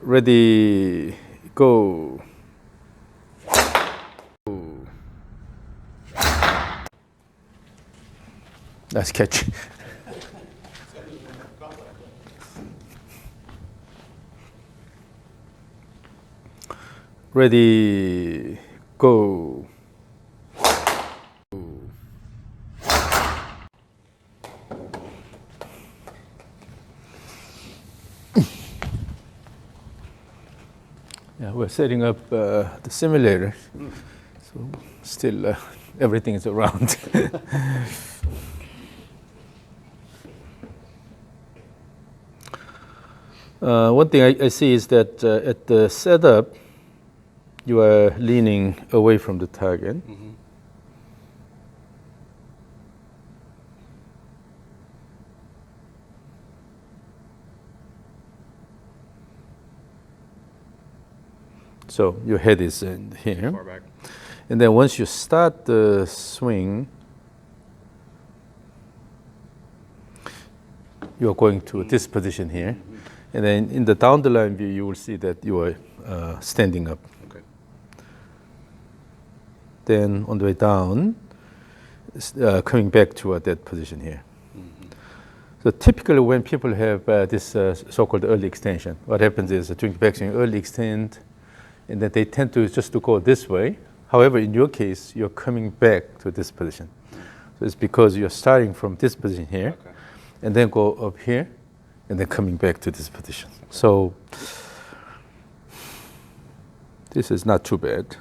Ready, go. Nice catch. Ready, go. Yeah, we're setting up the simulator, so still everything is around. One thing I see is that at the setup, you are leaning away from the target. Mm-hmm. So your head is in here. Far back. And then once you start the swing, you're going to this position here. Mm-hmm. And then in the down the line view, you will see that you are standing up. Okay. Then on the way down, coming back to that position here. Mm-hmm. So typically when people have this so-called early extension, what happens is during the backswing, early extend, and then they tend to just to go this way. However, in your case, you're coming back to this position. So it's because you're starting from this position here, okay, and then go up here, and then coming back to this position. Okay. So this is not too bad,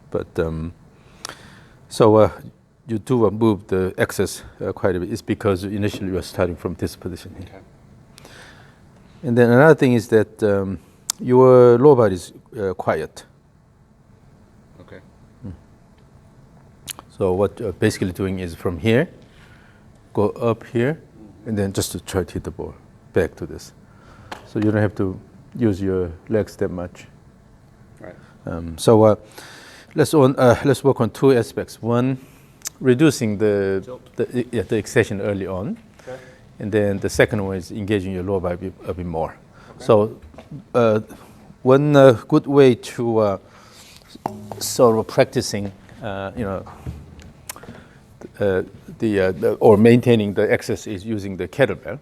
but you do move the axis quite a bit. It's because initially you are starting from this position here. Okay. And then another thing is that your lower body is quiet. Okay. So what you're basically doing is from here, go up here, and then just to try to hit the ball back to this. So you don't have to use your legs that much. Right. Let's work on two aspects. One, reducing the extension early on, okay, and then the second one is engaging your lower body a bit more. Okay. So one good way to sort of practicing, or maintaining the axis is using the kettlebell.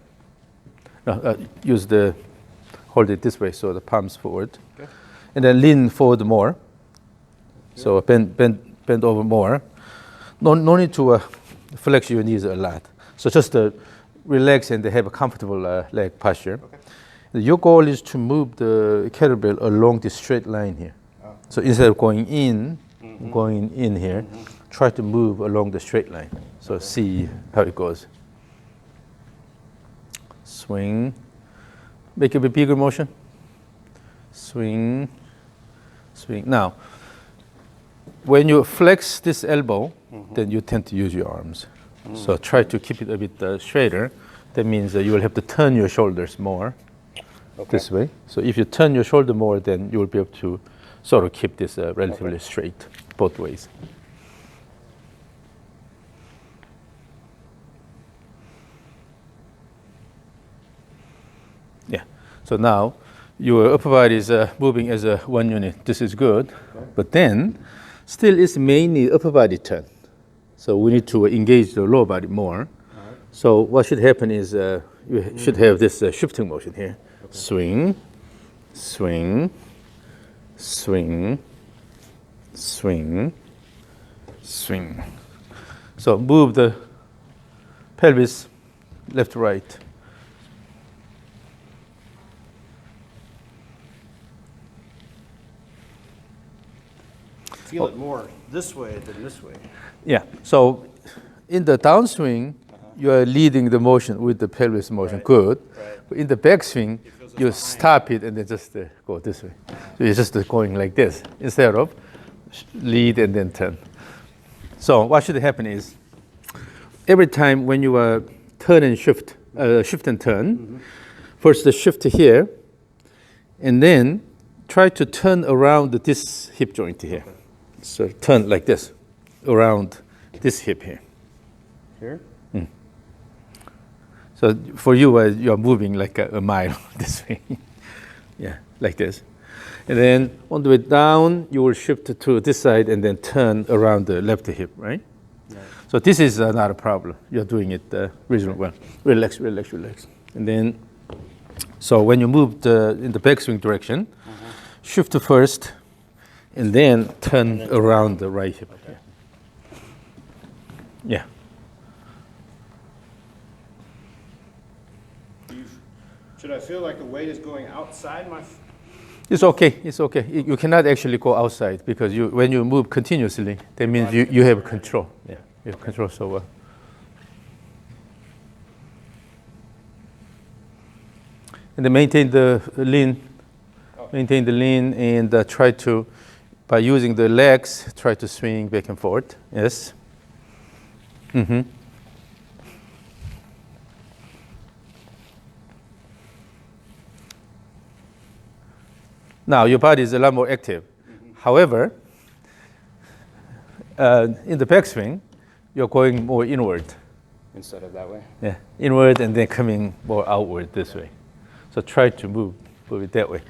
Hold it this way, so the palms forward, okay, and then lean forward more. Yeah. So bend over more. No need to flex your knees a lot. So just relax and have a comfortable leg posture. Okay. Your goal is to move the kettlebell along this straight line here. Oh. So instead of going in here, mm-hmm, try to move along the straight line. So okay, see how it goes. Swing. Make a bit bigger motion. Swing. Swing. Now, when you flex this elbow, mm-hmm, then you tend to use your arms. Mm-hmm. So try to keep it a bit straighter. That means you will have to turn your shoulders more. Okay. This way. So if you turn your shoulder more, then you will be able to sort of keep this relatively, okay, straight both ways. Yeah. So now your upper body is moving as a one unit. This is good. Okay. But then still it's mainly upper body turn. So we need to engage the lower body more. Right. So what should happen is you should have this shifting motion here. Okay. Swing, swing, swing, swing, swing. So move the pelvis left to right. Feel it more this way than this way. Yeah. So in the downswing, you are leading the motion with the pelvis motion. Right. Good. Right. But in the backswing, you stop it and then just go this way. So you're just going like this instead of lead and then turn. So what should happen is every time when you turn and shift, shift and turn, mm-hmm, first the shift here, and then try to turn around this hip joint here. Okay. So turn like this around this hip here. Here? Mm. So for you, you're moving like a mile this way. Yeah, like this. And then on the way down, you will shift to this side and then turn around the left hip, right? Right. So this is not a problem. You're doing it reasonably well. Relax, relax, relax. And then, so when you move in the backswing direction, shift first, and then turn around the right hip. Okay. Yeah. Should I feel like the weight is going outside my? It's okay. It's okay. You cannot actually go outside because when you move continuously, that means you have control. Yeah, you have control so well. And then maintain the lean. Maintain the lean and try to, by using the legs, try to swing back and forth. Yes. Mm-hmm. Now your body is a lot more active. However, in the backswing, you're going more inward. Instead of that way? Yeah, inward and then coming more outward this way. So try to move it that way.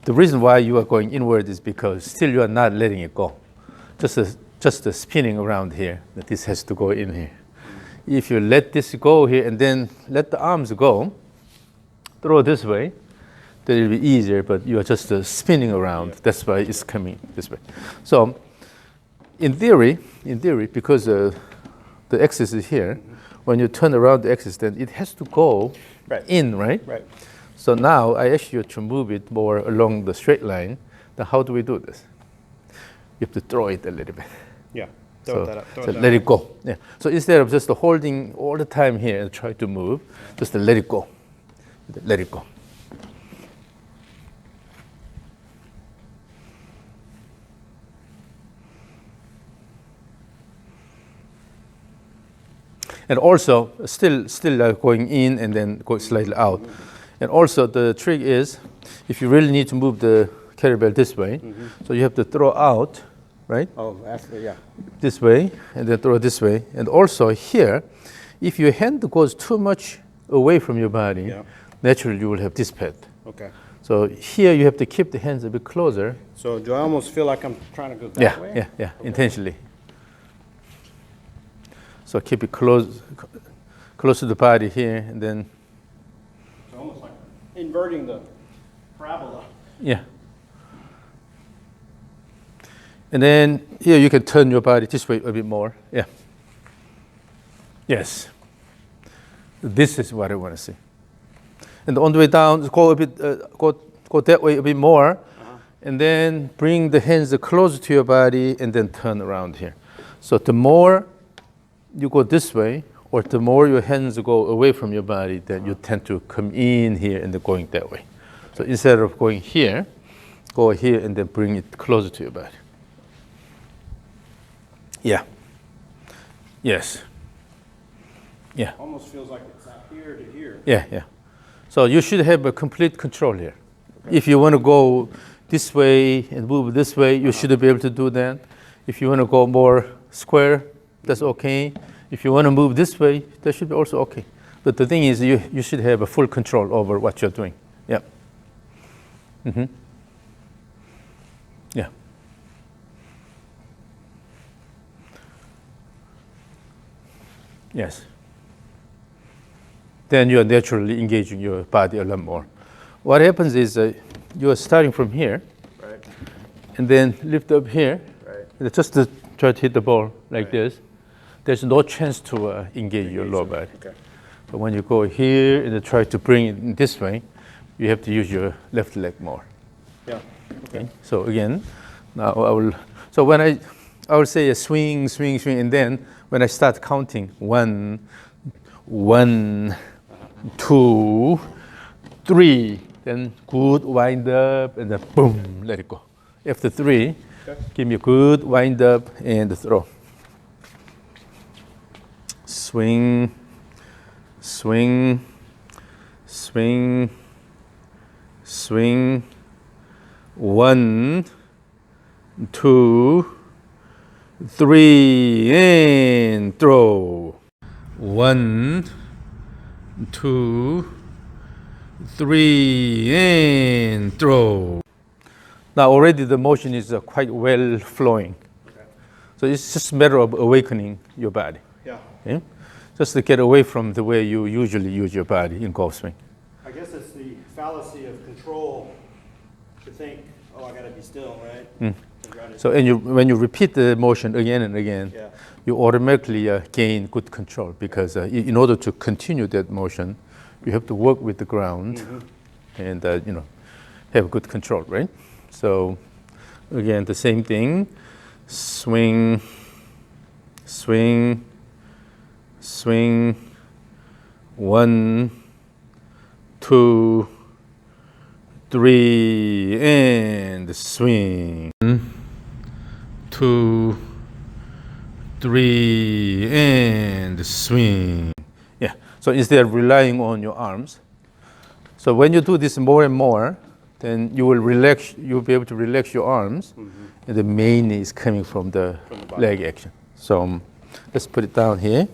The reason why you are going inward is because still you are not letting it go. Just the spinning around here, that this has to go in here. If you let this go here and then let the arms go, throw this way, then it'll be easier, but you are just spinning around. Yeah. That's why it's coming this way. So in theory, because the axis is here, when you turn around the axis, then it has to go in, right? Right. So now I ask you to move it more along the straight line. Then how do we do this? You have to throw it a little bit. Yeah. So let it go. Yeah. So instead of just holding all the time here and try to move, just let it go. Let it go. And also, still going in and then go slightly out. And also, the trick is, if you really need to move the kettlebell this way, so you have to throw out, right? Oh, actually, yeah. This way, and then throw this way. And also here, if your hand goes too much away from your body, naturally you will have this pad. Okay. So here you have to keep the hands a bit closer. So do I almost feel like I'm trying to go that way? Yeah, okay. Intentionally. So keep it close to the body here, and then. So almost like inverting the parabola. Yeah. And then here you can turn your body this way a bit more. Yeah. Yes. This is what I want to see. And on the way down, go a bit, go that way a bit more, and then bring the hands closer to your body, and then turn around here. So the more you go this way, or the more your hands go away from your body, then you tend to come in here and then going that way. So instead of going here, go here and then bring it closer to your body. Yeah. Yes. Yeah. Almost feels like it's not here to here. Yeah. So you should have a complete control here. Okay. If you want to go this way and move this way, you should be able to do that. If you want to go more square, that's okay. If you want to move this way, that should be also okay. But the thing is, you should have a full control over what you're doing. Yeah. Mm-hmm. Yeah. Yes. Then you are naturally engaging your body a lot more. What happens is you are starting from here, right, and then lift up here, right, and just to try to hit the ball like this. There's no chance to engage your lower body. Okay. But when you go here and try to bring it in this way, you have to use your left leg more. Yeah. Okay. So again, now I will. So when I will say a swing, swing, swing, and then when I start counting 1, 2, 3, then good wind up and then boom, let it go. After 3, give me a good wind up and throw. Swing, swing, swing, swing. 1, 2, 3, and throw. 1, 2, 3, and throw. Now already the motion is quite well flowing. Okay. So it's just a matter of awakening your body. Yeah. Okay? Just to get away from the way you usually use your body in golf swing. I guess it's the fallacy of control to think, oh, I got to be still, right? So when you repeat the motion again and again, Yeah. you automatically gain good control because in order to continue that motion, you have to work with the ground and have good control, right? So again, the same thing, swing, swing, swing, 1, 2, 3, and swing. 2, 3, and swing. Yeah, so instead of relying on your arms, so when you do this more and more, then you will relax, you'll be able to relax your arms, and the main is coming from the leg action. So let's put it down here.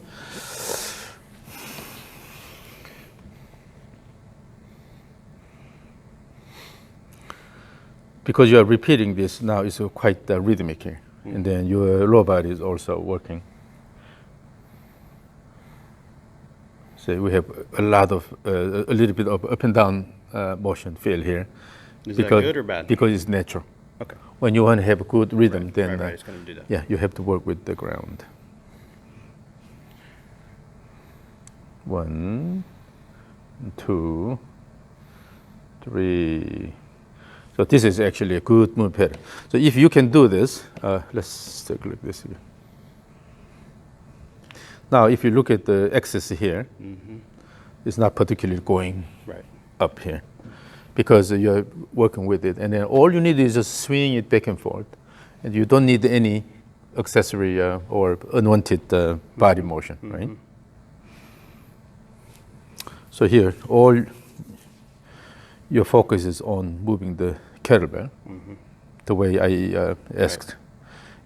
Because you are repeating this now, it's quite rhythmic here. And then your lower body is also working. So we have a lot of, a little bit of up and down motion feel here. Is that good or bad? Because it's natural. Okay. When you want to have a good rhythm, Right, then right, it's going to do that. yeah, you have to work with the ground. 1, 2, 3. So this is actually a good move pattern. So if you can do this, let's take a look at this here. Now, if you look at the axis here, it's not particularly going up here because you're working with it. And then all you need is just swing it back and forth. And you don't need any accessory or unwanted body motion, right? So here, all your focus is on moving the kettlebell the way I asked.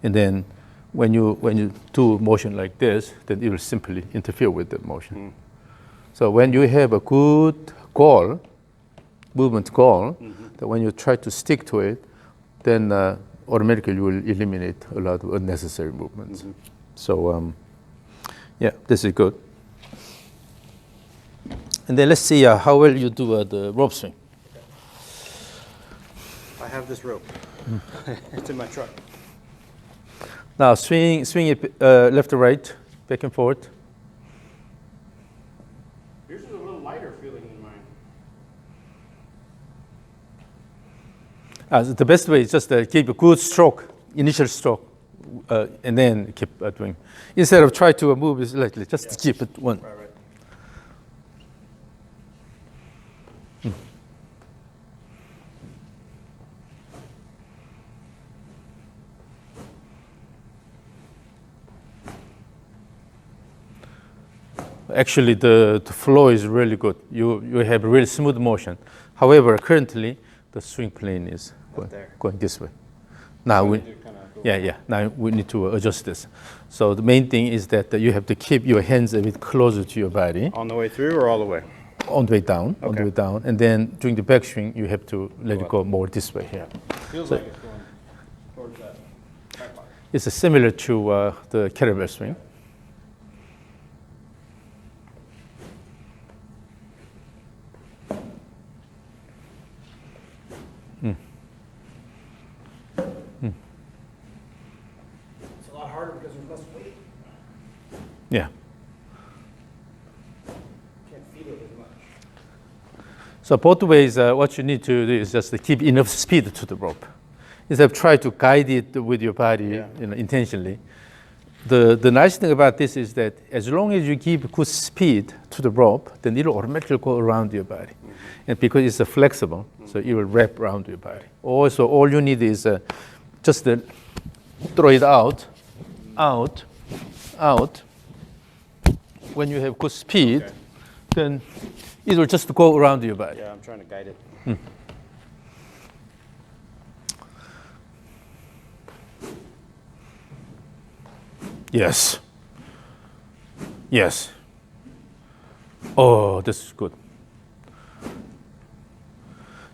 And then when you do motion like this, then it will simply interfere with the motion. So when you have a good goal, movement goal, that when you try to stick to it, then automatically you will eliminate a lot of unnecessary movements. So yeah, this is good. And then let's see how well you do the rope swing. I have this rope. It's in my truck. Now swing it left to right, back and forth. Yours is a little lighter feeling than mine. The best way is just keep a good stroke, initial stroke, and then keep doing. Instead of try to move it slightly, just keep it one. Right. Actually, the flow is really good. You have really smooth motion. However, currently the swing plane is going this way. Now now we need to adjust this. So the main thing is that you have to keep your hands a bit closer to your body. On the way through or all the way? On the way down. Okay. On the way down, and then during the backswing, you have to let it go more this way here. Feels like it's going towards that back line. It's similar to the kettlebell swing. It's a lot harder because there's less weight. Yeah. Can't feel it as much. So both ways, what you need to do is just to keep enough speed to the rope. Instead of try to guide it with your body intentionally. The nice thing about this is that as long as you give good speed to the rope, then it will automatically go around your body. And because it's flexible, so it will wrap around your body. Also, all you need is just throw it out. When you have good speed, then it will just go around your body. Yeah, I'm trying to guide it. Yes. Yes. Oh, this is good.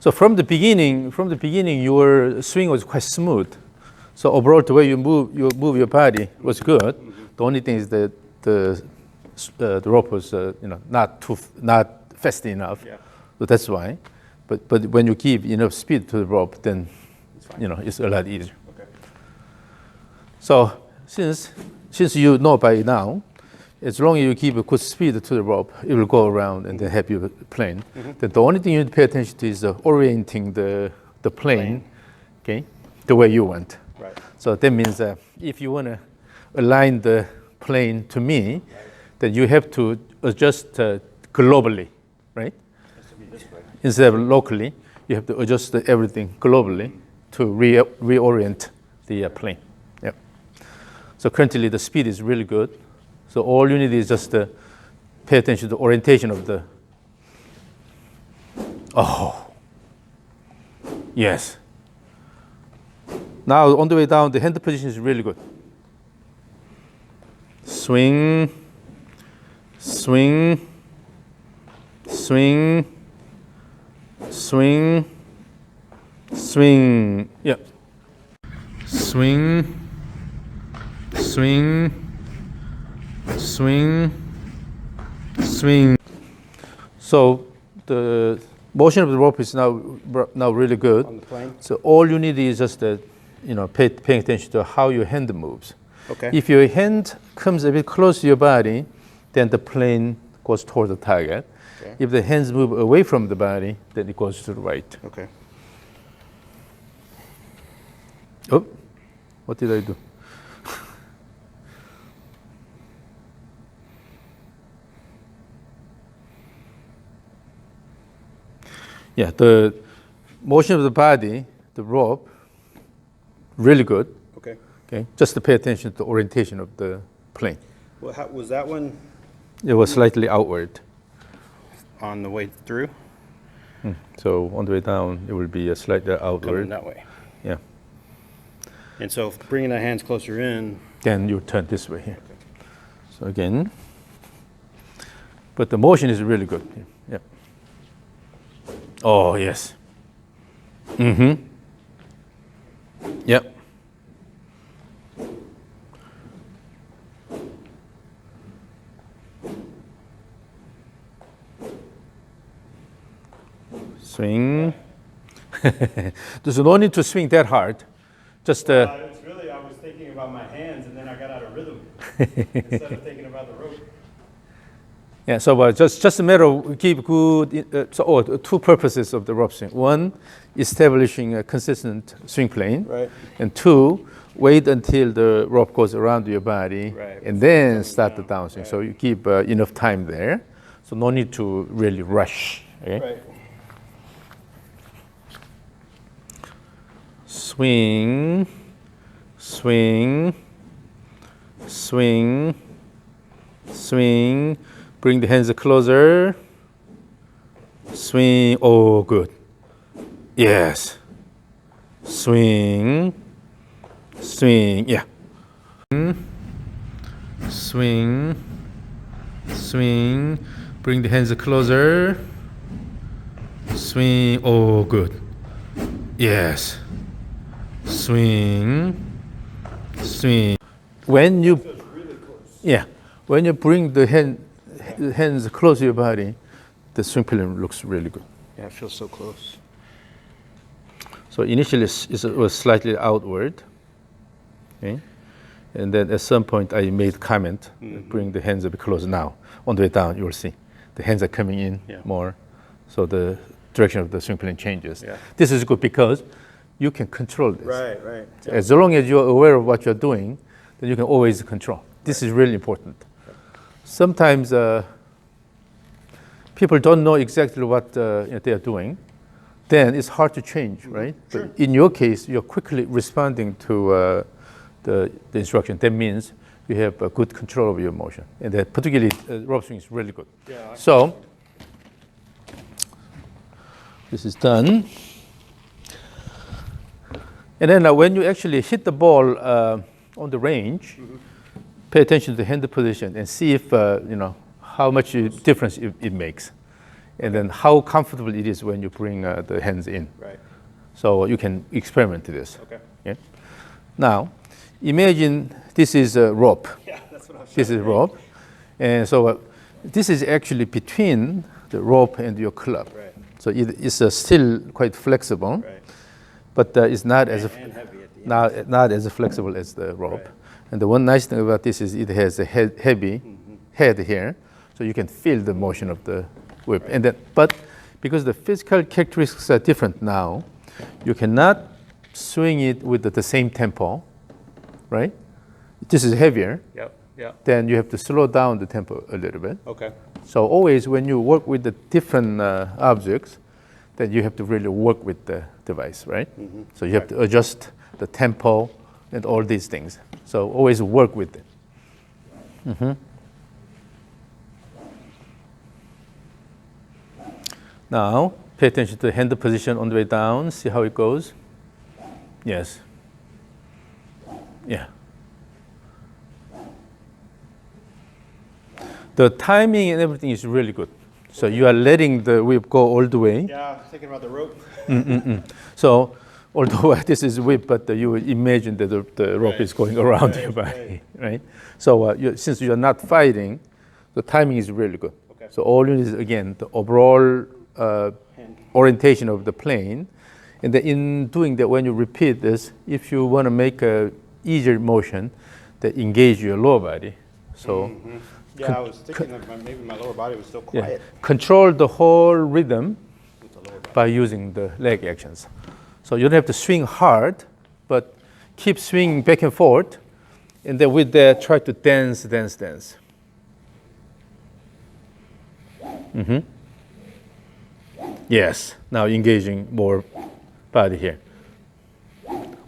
So from the beginning, your swing was quite smooth. So overall, the way you move your body was good. Mm-hmm. The only thing is that the rope was not fast enough. Yeah. So that's why. But when you give enough speed to the rope, then it's a lot easier. Okay. So since you know by now, as long as you give a good speed to the rope, it will go around and then help you plane. Mm-hmm. Then the only thing you need to pay attention to is orienting the plane, okay, the way you want. Right. So that means if you want to align the plane to me, then you have to adjust globally, right? It has to be this way. Instead of locally, you have to adjust everything globally to reorient the plane. Yep. So currently the speed is really good. So all you need is just pay attention to the orientation of the. Oh. Yes. Now on the way down, the hand position is really good. Swing, swing, swing, swing, swing. Yeah. Swing, swing, swing, swing. So the motion of the rope is now really good. On the plane? So all you need is just paying attention to how your hand moves. Okay. If your hand comes a bit close to your body, then the plane goes toward the target. Okay. If the hands move away from the body, then it goes to the right. Okay. Oh, what did I do? Yeah, the motion of the body, the rope, really good. Okay. Okay, just to pay attention to the orientation of the plane. Well, how, was that one It was slightly outward. on the way through? So on the way down, it will be a slightly Coming outward. that way. Yeah. And so bringing the hands closer in. Then you turn this way here. So again, but the motion is really good. Yeah. Oh yes. Mm-hmm. Yep. Swing. There's no need to swing that hard. Just It's really, I was thinking about my hands and then I got out of rhythm instead of thinking about the rope. yeah. So just a matter of keep good. Two purposes of the rope swing. One, establishing a consistent swing plane. Right. And two, wait until the rope goes around your body, Right. and then start the down. downswing. Right. So you keep enough time there. So no need to really rush. Okay? Right. Swing, swing, swing, swing. Bring the hands closer. Swing. Oh, good. Yes. Swing. Swing. Yeah. Swing. Swing. Bring the hands closer. Swing. Oh, good. Yes. Swing. Swing. When you when you bring the hands close to your body, the swing plane looks really good. Yeah, it feels so close. So initially it was slightly outward, okay? And then at some point I made comment, bring the hands a bit closer now. On the way down, you will see the hands are coming in more, so the direction of the swing plane changes. Yeah. This is good because you can control this. Right, right. As long as you're aware of what you're doing, then you can always control. This is really important. Sometimes people don't know exactly what they are doing. Then it's hard to change, right? Sure. But in your case, you're quickly responding to the instruction. That means you have a good control of your motion. And that particularly rope swing is really good. Yeah, So this is done. And then when you actually hit the ball on the range, pay attention to the hand position and see if how much difference it makes. and then how comfortable it is when you bring the hands in. Right. So you can experiment this. Okay. Yeah. Now, imagine this is a rope. Yeah, that's what I was This is rope, and so this is actually between the rope and your club. Right. So it's still quite flexible, Right. but it's not as And heavy at the end. not as flexible as the rope. Right. And the one nice thing about this is it has a heavy head here, so you can feel the motion of the whip. And then, but because the physical characteristics are different now, you cannot swing it with the same tempo, right? This is heavier. Yep. Yeah. Then you have to slow down the tempo a little bit. Okay. So always when you work with the different objects, then you have to really work with the device, right? So you have to adjust the tempo and all these things. So always work with it. Now, pay attention to the hand position on the way down. See how it goes. Yes. Yeah. The timing and everything is really good. So you are letting the whip go all the way. Yeah, thinking about the rope. So although this is whip, but you imagine that the rope Right. is going around your body, right? So since you are not fighting, the timing is really good. Okay. So all you need is, again, the overall orientation of the plane. And then in doing that, when you repeat this, if you want to make a easier motion that engage your lower body, so Yeah, I was thinking that maybe my lower body was still yeah, quiet. control the whole rhythm With the lower body. by using the leg actions. So you don't have to swing hard, but keep swinging back and forth, and then with that, try to dance. Yes, now engaging more body here.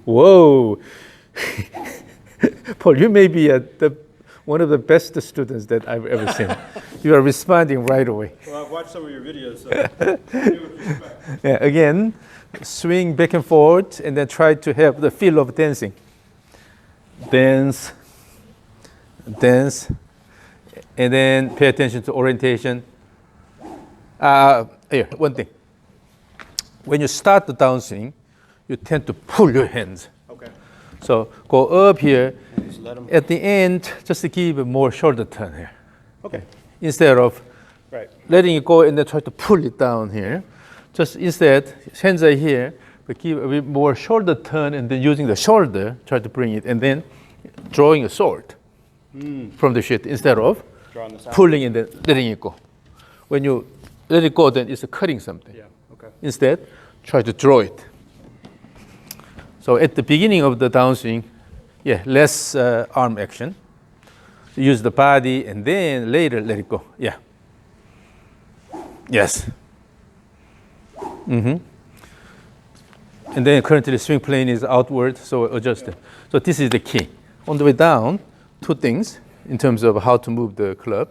Whoa! Paul, you may be one of the best students that I've ever seen. You are responding right away. Well, I've watched some of your videos, so I do respect. Yeah, again, swing back and forth, and then try to have the feel of dancing. Dance, and then pay attention to orientation. Here, one thing. When you start the downswing, you tend to pull your hands. Okay. So go up here. And just let them. At the end, just to give a more shoulder turn here. Okay. Instead of Right. letting it go and then try to pull it down here. Just instead, hands are here, but give a bit more shoulder turn and then using the shoulder, try to bring it, and then drawing a sword from the shit instead of Drawing this out. pulling and then letting it go. When you let it go, then it's cutting something. Yeah. Okay. Instead, try to draw it. So at the beginning of the downswing, less arm action. Use the body and then later let it go. Yeah. Yes. And then currently the swing plane is outward, so adjust it. So this is the key. On the way down, two things in terms of how to move the club.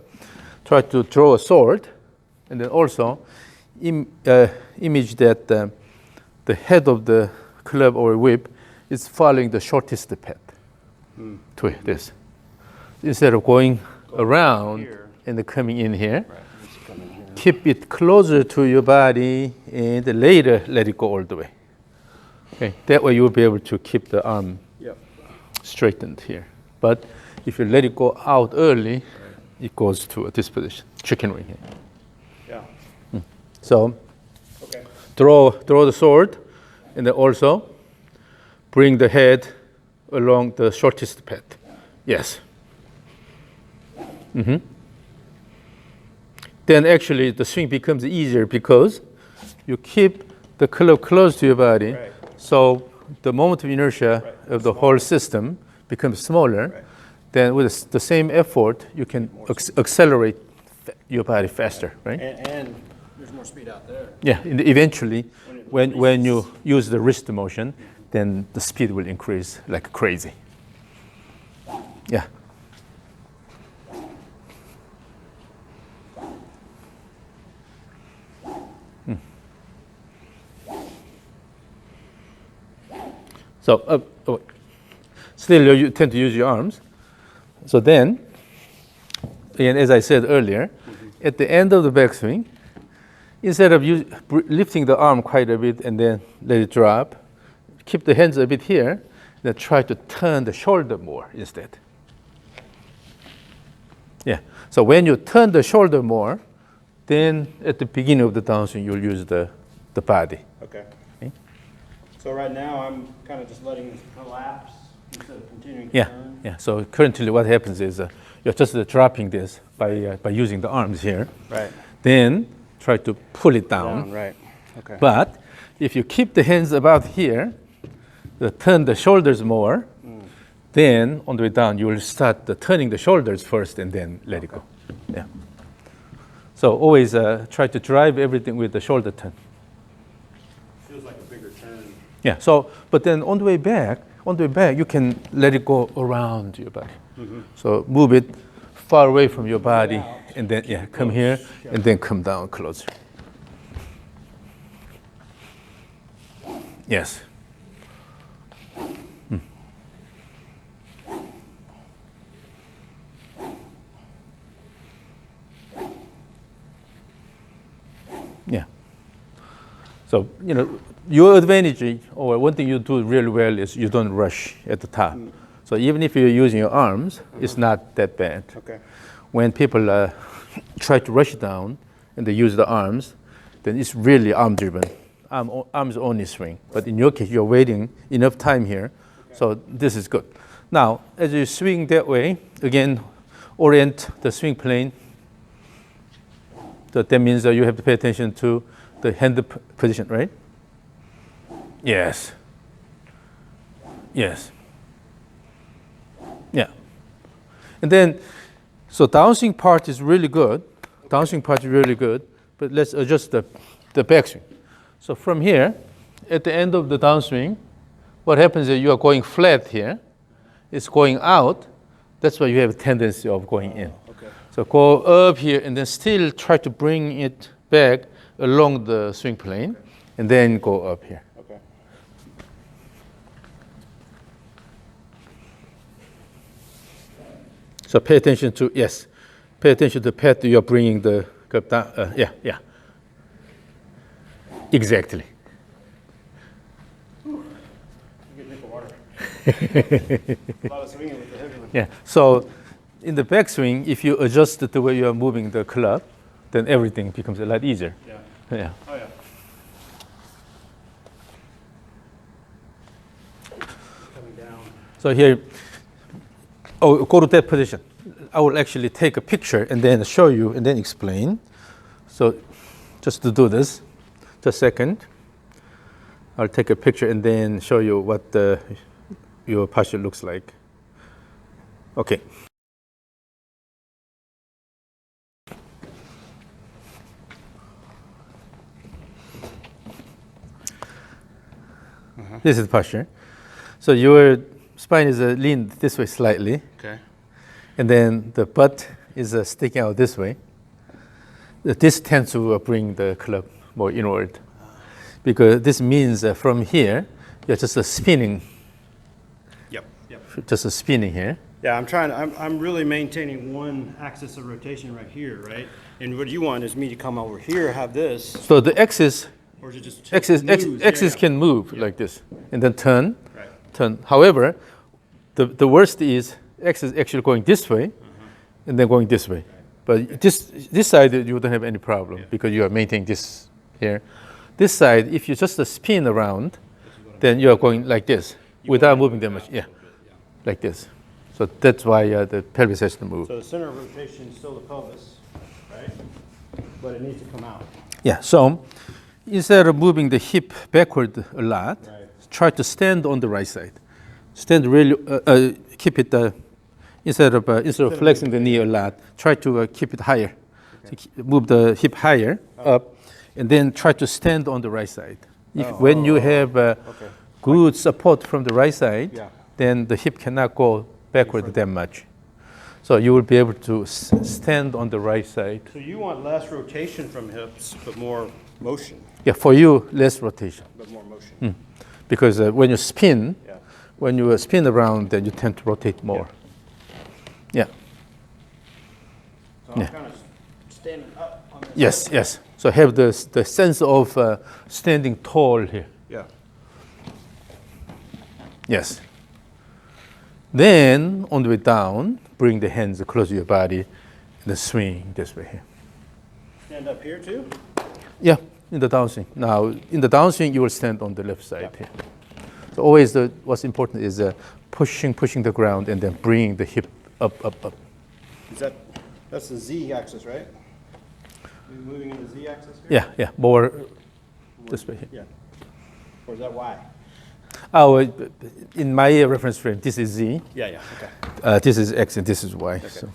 Try to draw a sword, and then also image that the head of the club or whip is following the shortest path to this. Instead of going around here. and then coming in here, Right. Just come in here. keep it closer to your body and later let it go all the way. Okay, that way you will be able to keep the arm Yep. straightened here. But if you let it go out early, it goes to this position, chicken wing here. Yeah. So Okay. draw the sword, and then also bring the head along the shortest path. Yes. Then actually the swing becomes easier because you keep the club close to your body. Right. So the moment of inertia Right. of the whole system becomes smaller. Right. Then with the same effort, you can accelerate your body faster, right? And there's more speed out there. Yeah, eventually, When it when you use the wrist motion, then the speed will increase like crazy. Yeah. So, still you tend to use your arms. So then, again, as I said earlier, at the end of the backswing, instead of lifting the arm quite a bit and then let it drop, keep the hands a bit here, then try to turn the shoulder more instead. Yeah, so when you turn the shoulder more, then at the beginning of the downswing, you'll use the body. Okay. So right now, I'm kind of just letting it collapse instead of continuing to turn. Yeah. So currently what happens is you're just dropping this by using the arms here. Right. Then try to pull it down. Right. Okay. But if you keep the hands about here, turn the shoulders more, then on the way down, you will start turning the shoulders first and then let it go. Yeah. So always try to drive everything with the shoulder turn. Feels like a bigger turn. Yeah. So, but then on the way back, you can let it go around your body. So move it far away from your body, and then come here, and then come down closer. Yes. Yeah. So, your advantage, or one thing you do really well is you don't rush at the top. So even if you're using your arms, it's not that bad. Okay. When people try to rush down and they use the arms, then it's really arm-driven. Arms only swing. But in your case, you're waiting enough time here, so this is good. Now, as you swing that way, again, orient the swing plane. So that means that you have to pay attention to the hand position, right? Yes. Yes. Yeah. And then, so downswing part is really good. Downswing part is really good, but let's adjust the backswing. So from here, at the end of the downswing, what happens is you are going flat here. It's going out. That's why you have a tendency of going in. Okay. So go up here and then still try to bring it back along the swing plane, and then go up here. Okay. So pay attention to, pay attention to the path you're bringing the cup down. Yeah. Exactly. You get a drink of water. A lot of swinging with the heavy one. Yeah. So in the backswing, if you adjust the way you are moving the club, then everything becomes a lot easier. Yeah. Yeah. Oh, yeah. Coming down. So here, go to that position. I will actually take a picture and then show you and then explain. So just to do this, just a second. I'll take a picture and then show you what your posture looks like. Okay. This is the posture. So your spine is leaned this way slightly. Okay. And then the butt is sticking out this way. This tends to bring the club more inward. Because this means from here, you're just spinning. Yep. Just spinning here. Yeah, I'm really maintaining one axis of rotation right here, right? And what you want is me to come over here, have this. So the axis Or is it just axis can move like this, and then turn. Right. Turn. However, the worst is axis actually going this way, and then going this way. But this side you don't have any problem because you are maintaining this here. This side, if you just spin around, then you are going like this without moving that much. Yeah, like this. So that's why the pelvis has to move. So the center of rotation is still the pelvis, right? But it needs to come out. Yeah. So instead of moving the hip backward a lot, try to stand on the right side. Stand really, keep it, instead of flexing the knee a lot, try to keep it higher. Okay. So move the hip higher up, and then try to stand on the right side. When you have good support from the right side, then the hip cannot go backward that much. So you will be able to stand on the right side. So you want less rotation from hips, but more motion. Yeah, for you, less rotation. But more motion. Because when you spin, around, then you tend to rotate more. Yeah. So I'm kind of standing up on this. Yes. So have the sense of standing tall here. Yeah. Yes. Then on the way down, bring the hands close to your body and then swing this way here. Stand up here too? Yeah, in the downswing. Now, in the downswing, you will stand on the left side here. So always what's important is pushing the ground and then bringing the hip up. That's the Z axis, right? You're moving in the Z axis here? Yeah, more this way here. Yeah. Or is that Y? Oh, in my reference frame, this is Z. Yeah, okay. This is X and this is Y. Okay. So.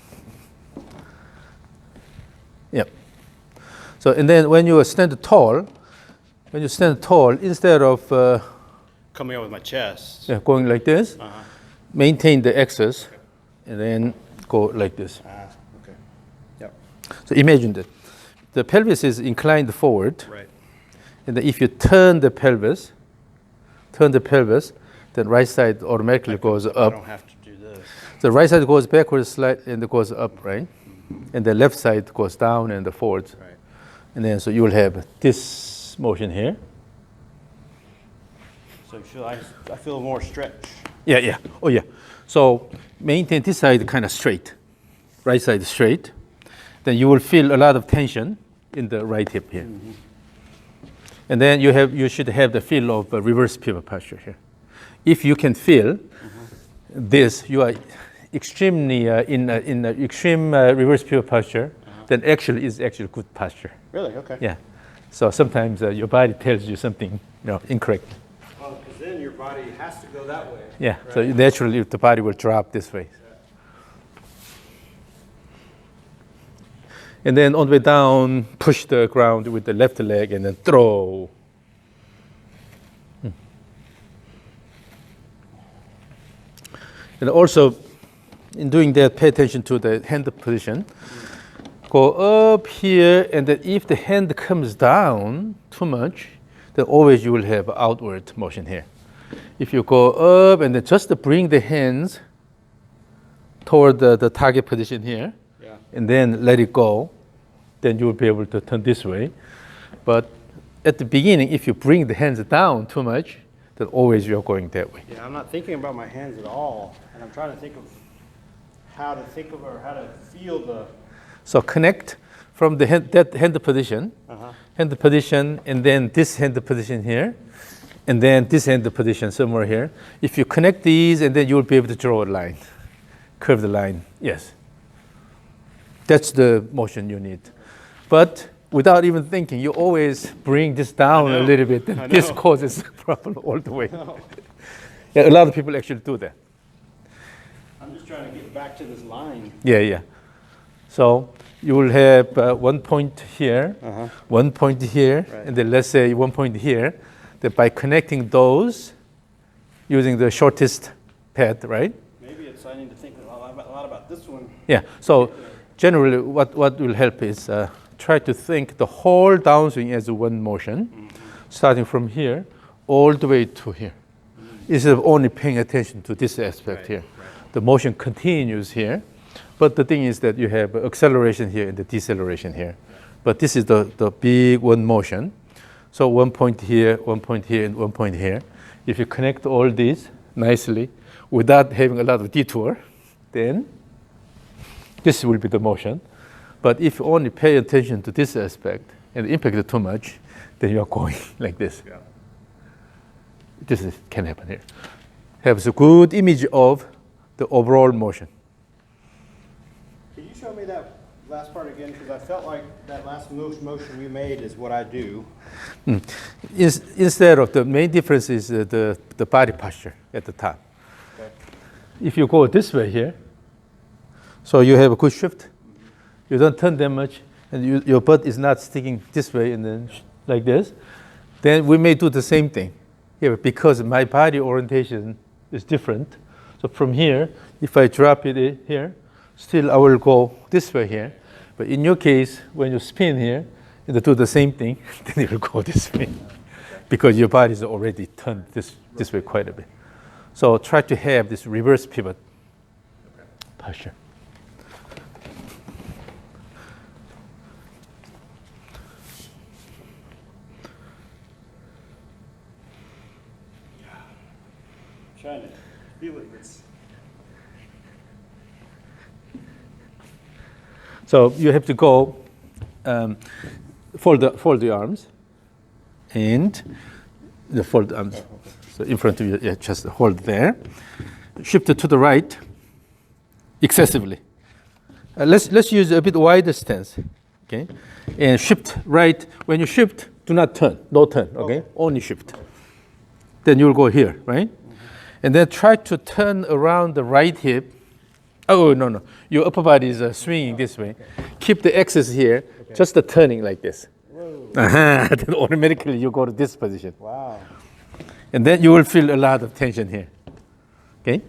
Yep. So, and then when you stand tall, instead of coming up with my chest. yeah, going like this, maintain the axis, and then go like this. Okay. Yep. So imagine that the pelvis is inclined forward, Right. and then if you turn the pelvis, then right side automatically goes I up. don't have to do this. The right side goes backwards slightly and it goes up, right? And the left side goes down and the forwards. Right. And then so you will have this motion here. So I feel more stretch. Yeah. Oh, yeah. So maintain this side kind of straight, right side straight. Then you will feel a lot of tension in the right hip here. Mm-hmm. And then you should have the feel of a reverse pivot posture here. If you can feel this, you are extremely in extreme reverse pivot posture. Then actually is actually good posture. Really? Okay. Yeah. So sometimes your body tells you something incorrect. Well, because then your body has to go that way. Yeah. Right? So naturally the body will drop this way. And then on the way down, push the ground with the left leg and then throw. And also, in doing that, pay attention to the hand position. Go up here, and then if the hand comes down too much, then always you will have outward motion here. If you go up and then just bring the hands toward the target position here, and then let it go, then you will be able to turn this way. But at the beginning, if you bring the hands down too much, then always you're going that way. Yeah, I'm not thinking about my hands at all, and I'm trying to think of how to feel the. So connect from the that hand position, and then this hand position here, and then this hand position somewhere here. If you connect these, and then you will be able to draw a line, curve the line. Yes. That's the motion you need. But without even thinking, you always bring this down a little bit, and this causes problem all the way. Yeah, a lot of people actually do that. I'm just trying to get back to this line. Yeah. So you will have 1 point here, 1 point here, and then let's say 1 point here. That by connecting those, using the shortest path, right? Maybe I need to think a lot about this one. Yeah. So generally, what will help is try to think the whole downswing as one motion, starting from here all the way to here. Instead of only paying attention to this aspect here. Right. The motion continues here, but the thing is that you have acceleration here and the deceleration here. But this is the big one motion. So 1 point here, 1 point here, and 1 point here. If you connect all these nicely without having a lot of detour, then this will be the motion. But if you only pay attention to this aspect and impact it too much, then you are going like this. Yeah. Can happen here. Have a good image of the overall motion. Can you show me that last part again? Because I felt like that last motion you made is what I do. Instead of the main difference is the body posture at the top. Okay. If you go this way here, so you have a good shift. You don't turn that much, and your butt is not sticking this way and then like this. Then we may do the same thing. Yeah, because my body orientation is different. So from here, if I drop it here, still I will go this way here. But in your case, when you spin here, and do the same thing, then it will go this way. Because your body is already turned this way quite a bit. So try to have this reverse pivot posture. trying to feel it. So you have to go fold the arms and fold the arms. So in front of you, yeah, just hold there. Shift it to the right excessively. Let's use a bit wider stance, okay? And shift right. When you shift, do not turn. No turn, okay? Only shift. Then you'll go here, right? And then try to turn around the right hip. Oh, no. Your upper body is swinging this way. Keep the axis here, just the turning like this. Then automatically you go to this position. Wow. And then you will feel a lot of tension here. Okay?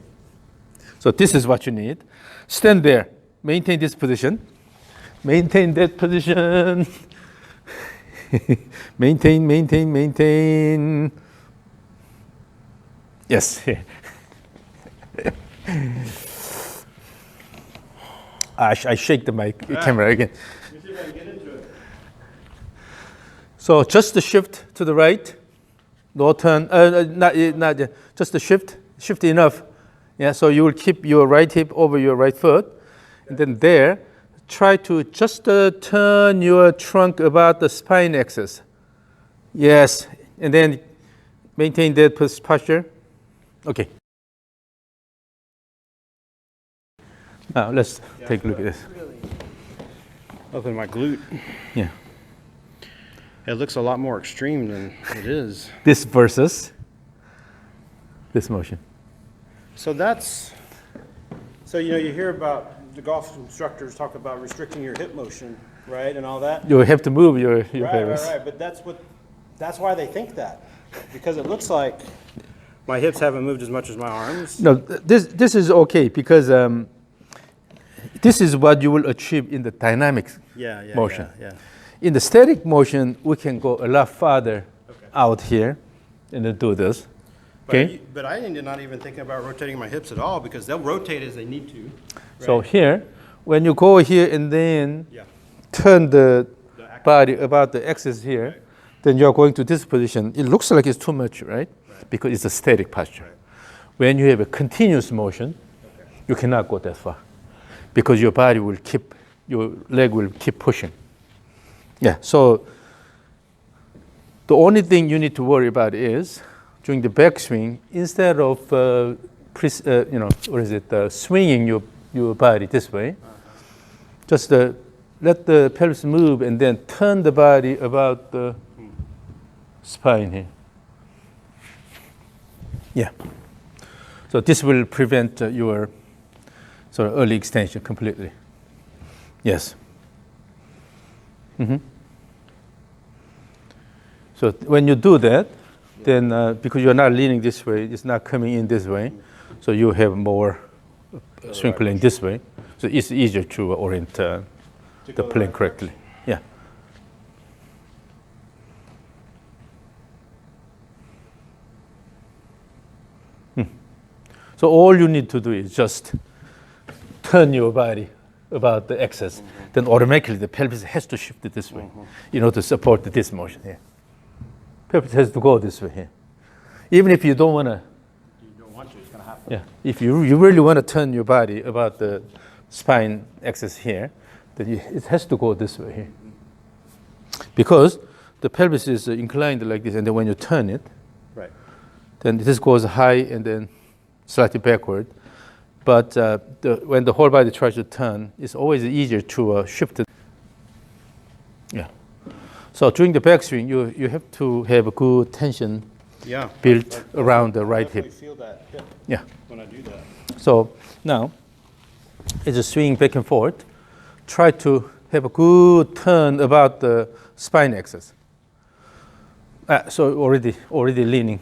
So this is what you need. Stand there. Maintain this position. Maintain that position. Maintain. Yes. I shake the mic camera again. You see if I can get into it. So just the shift to the right. No turn. Not yet. Just the shift. Shift enough. Yeah. So you will keep your right hip over your right foot, and then there, try to just turn your trunk about the spine axis. Yes, and then maintain that posture. Okay. Now let's take a look at this. Open my glute. Yeah. It looks a lot more extreme than it is. This versus this motion. So you hear about the golf instructors talk about restricting your hip motion, right, and all that. You have to move your pelvis. Right. But that's why they think that, because it looks like my hips haven't moved as much as my arms. No, this is okay because this is what you will achieve in the dynamic motion. Yeah. In the static motion, we can go a lot farther out here and then do this. Okay. But I ended not even thinking about rotating my hips at all because they'll rotate as they need to. Right? So here, when you go here and then turn the body about the axis here, then you're going to this position. It looks like it's too much, right? Because it's a static posture. Right. When you have a continuous motion, you cannot go that far because your body will keep, your leg will keep pushing. Yeah, so the only thing you need to worry about is during the backswing, instead of swinging your body this way, just let the pelvis move and then turn the body about the spine here. Yeah. So this will prevent your sort of early extension completely. Yes. So when you do that, then because you're not leaning this way, it's not coming in this way, so you have more swing plane this way. So it's easier to orient the plane correctly. Yeah. So all you need to do is just turn your body about the axis. Then automatically the pelvis has to shift it this way in order to support this motion here. Pelvis has to go this way here. Even if you don't want to. You don't want to, it's going to happen. Yeah. If you really want to turn your body about the spine axis here, then it has to go this way here. Because the pelvis is inclined like this, and then when you turn it, then this goes high and then slightly backward. But when the whole body tries to turn, it's always easier to shift it. Yeah. So during the backswing, you have to have a good tension built around the right hip. Feel that hip when I do that. So now, as you swing back and forth, try to have a good turn about the spine axis. So already leaning.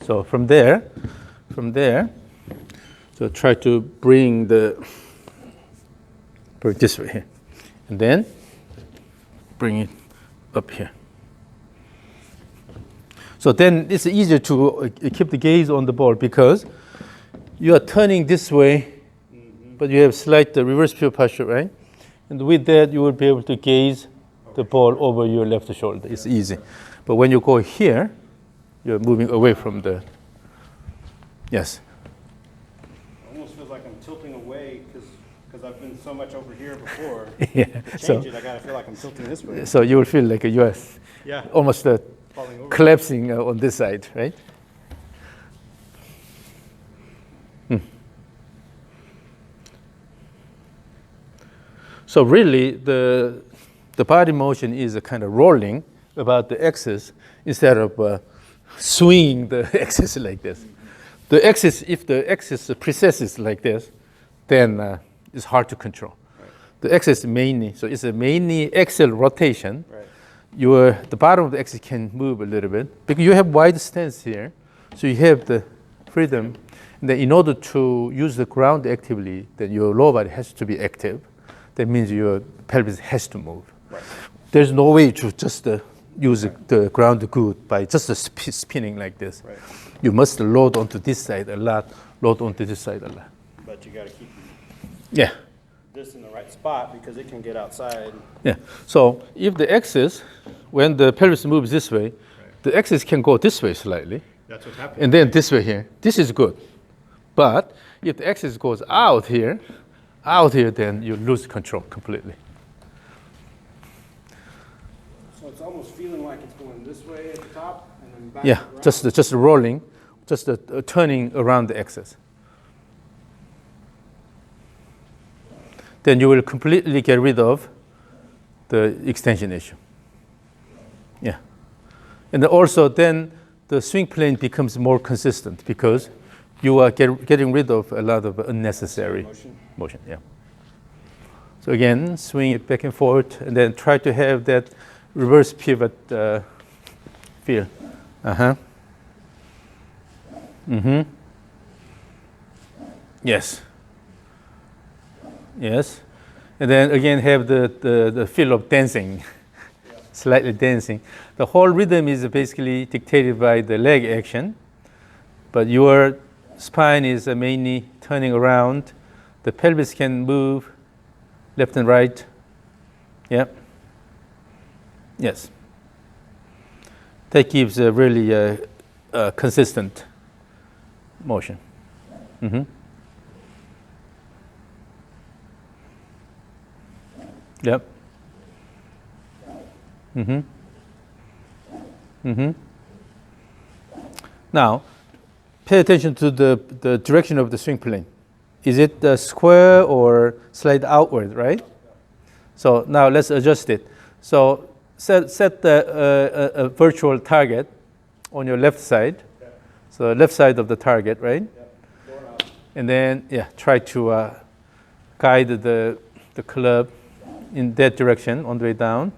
So from there, so try to bring this way here, and then bring it up here. So then it's easier to keep the gaze on the ball because you are turning this way, but you have slight reverse pivot posture, right? And with that, you will be able to gaze the ball over your left shoulder. It's easy. But when you go here, you're moving away from the, Yes. Almost feels like I'm tilting away because I've been so much over here before. Yeah. To So, change it, I gotta feel like I'm tilting this way. so you will feel like you are Yeah. almost Falling over. collapsing on this side, right? So really, the body motion is a kind of rolling about the axis instead of swinging the axis like this. The axis, if the axis precesses like this, then it's hard to control. Right. The axis mainly, so it's a mainly axial rotation. Right. The bottom of the axis can move a little bit because you have wide stance here, so you have the freedom. And then in order to use the ground actively, then your lower body has to be active. That means your pelvis has to move. Right. There's no way to just use the ground good by just spinning like this. Right. You must load onto this side a lot, load onto this side a lot. But you gotta keep Yeah. this in the right spot because it can get outside. Yeah. So if the axis, when the pelvis moves this way, the axis can go this way slightly, That's what's happening. and then this way here. This is good. But if the axis goes out here, then you lose control completely. So it's almost feeling like it's going this way at the top and then back Yeah, around. just rolling, just turning around the axis. Then you will completely get rid of the extension issue. Yeah. And also then the swing plane becomes more consistent because you are getting rid of a lot of unnecessary motion. Yeah. So again, swing it back and forth, and then try to have that reverse pivot feel. Yes. Yes. And then again have the feel of dancing, slightly dancing. The whole rhythm is basically dictated by the leg action, but your spine is mainly turning around. The pelvis can move left and right. Yeah. Yes. That gives a really consistent motion. Yep. Now, pay attention to the direction of the swing plane. Is it square or slide outward, right? So now let's adjust it. So set a virtual target on your left side. So left side of the target, right? And then try to guide the club in that direction on the way down.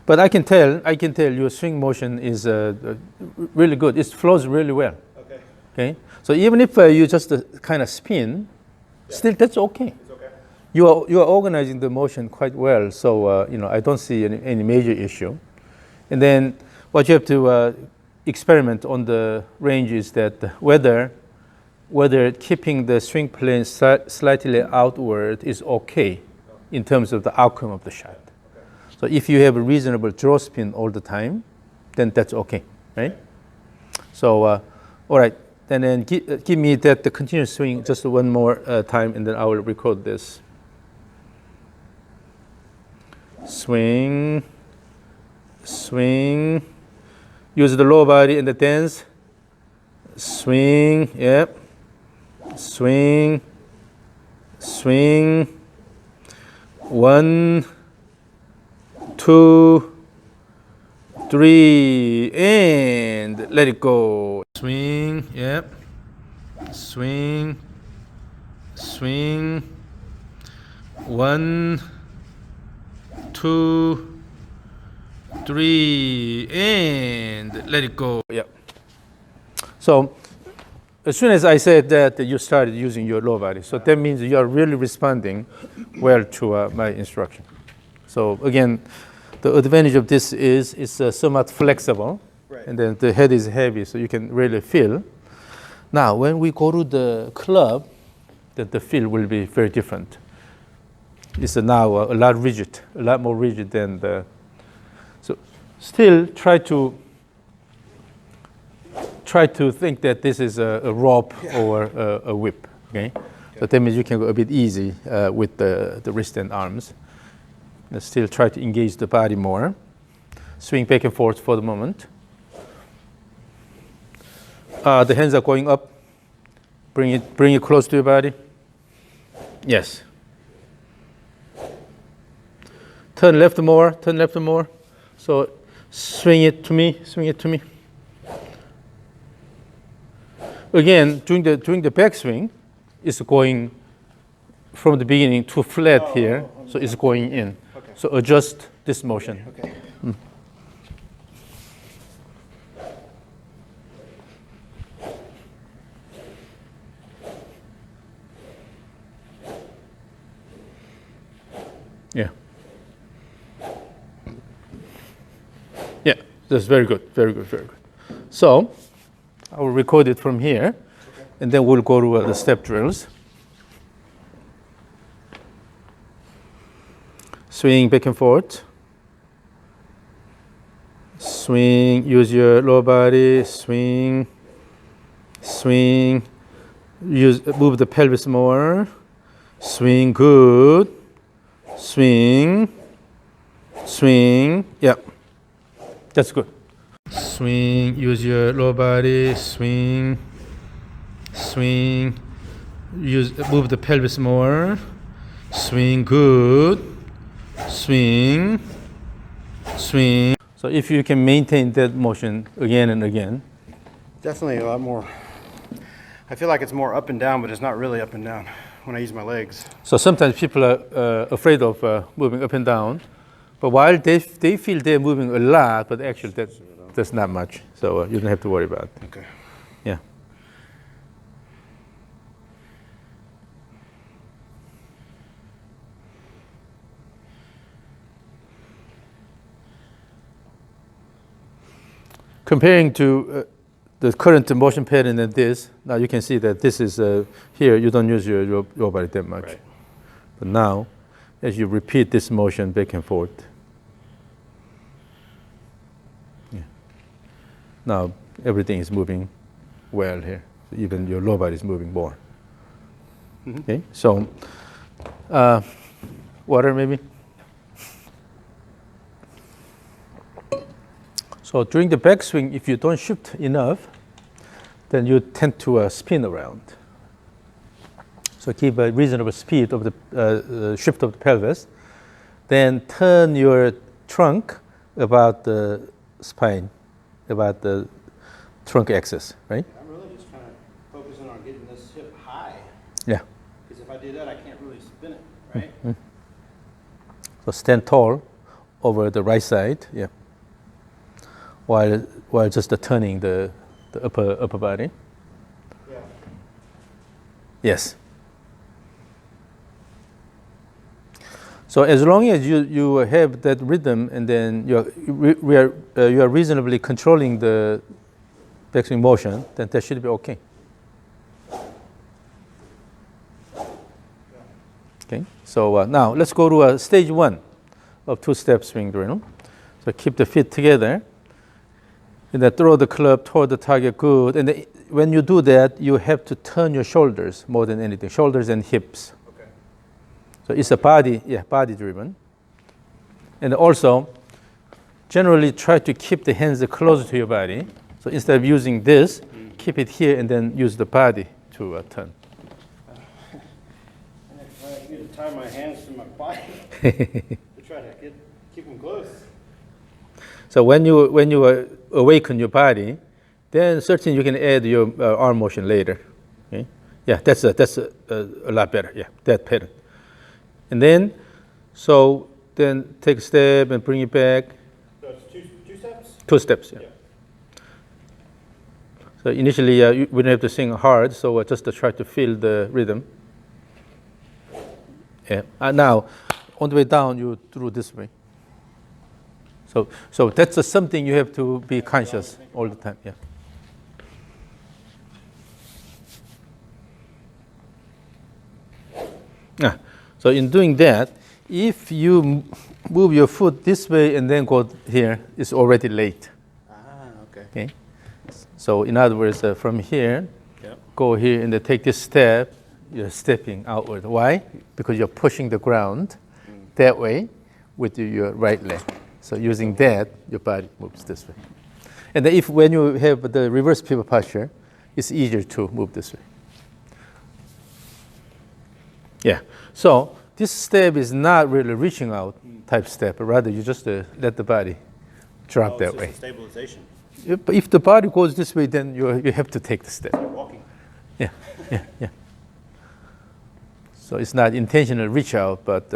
But I can tell your swing motion is really good. It flows really well. Okay. So even if you just kind of spin, still that's okay. It's okay. You are organizing the motion quite well. So I don't see any major issue. And then what you have to experiment on the range is that whether keeping the swing plane slightly outward is okay in terms of the outcome of the shot. So if you have a reasonable draw spin all the time, then that's okay, right? So, all right, and then give me the continuous swing just one more time, and then I will record this. Swing, swing. Use the lower body in the dance. Swing, yep. Swing, swing. 1, 2, 3, and let it go. Swing, yep. Swing, swing. 1, 2, 3, and let it go. Yep. So as soon as I said that, you started using your lower body. So that means you are really responding well to my instruction. So again, the advantage of this is it's somewhat flexible, Right. and then the head is heavy, so you can really feel. Now, when we go to the club, the feel will be very different. It's now a lot rigid, a lot more rigid than the. So still try to think that this is a rope or a whip. Okay, so that means you can go a bit easy with the wrist and arms. And still try to engage the body more. Swing back and forth for the moment. The hands are going up. Bring it close to your body. Yes. Turn left more. Turn left more. So swing it to me. Swing it to me. Again, during the backswing, it's going from the beginning to flat here. So it's going in. Okay. So adjust this motion. Okay. Yeah. Yeah, that's very good, very good, very good. So I will record it from here, and then we'll go to the step drills. Swing back and forth. Swing, use your lower body, swing, swing, move the pelvis more. Swing, good. Swing, swing, yeah, that's good. Swing, use your lower body, swing, swing, move the pelvis more. Swing, good. Swing, swing. So if you can maintain that motion again and again. Definitely a lot more. I feel like it's more up and down, but it's not really up and down when I use my legs. So sometimes people are afraid of moving up and down, but while they feel they're moving a lot, but actually that's not much. So you don't have to worry about it. Okay. Yeah. Comparing to the current motion pattern and this, now you can see that this is here, you don't use your body that much. Right. But now, as you repeat this motion back and forth, yeah. Now everything is moving well here. Even your lower body is moving more. Mm-hmm. Okay, so water maybe? So during the backswing, if you don't shift enough, then you tend to spin around. So keep a reasonable speed of the shift of the pelvis. Then turn your trunk about the spine, about the trunk axis, right? I'm really just kind of focusing on getting this hip high. Yeah. Because if I do that, I can't really spin it, right? Mm-hmm. So stand tall over the right side, yeah. While just turning the upper body. Yeah. Yes. So as long as you have that rhythm, and then you are reasonably controlling the backswing motion, then that should be okay. Okay. So now let's go to stage 1 of two-step swing drill. So keep the feet together. And then throw the club toward the target, good. And when you do that, you have to turn your shoulders more than anything, shoulders and hips. Okay. So it's a body driven. And also, generally try to keep the hands closer to your body. So instead of using this, keep it here and then use the body to turn. I need to tie my hands to my body to try to keep them close. So when you awaken your body, then certainly you can add your arm motion later. Okay? Yeah, that's a lot better. Yeah, that pattern. And then, so then take a step and bring it back. So it's two steps? 2 steps, yeah. So initially we don't have to sing hard, so just to try to feel the rhythm. Yeah. Now, on the way down, you through this way. So that's something you have to be conscious all the time. Yeah. So in doing that, If you move your foot this way and then go here, it's already late. Okay. So in other words, from here, go here and then take this step, you're stepping outward. Why? Because you're pushing the ground that way with your right leg. So using that, your body moves this way. And then when you have the reverse pivot posture, it's easier to move this way. Yeah. So this step is not really reaching out type step, but rather you just let the body drop that way. Stabilization. If the body goes this way, then you have to take the step. Walking. Yeah. So it's not intentional reach out, but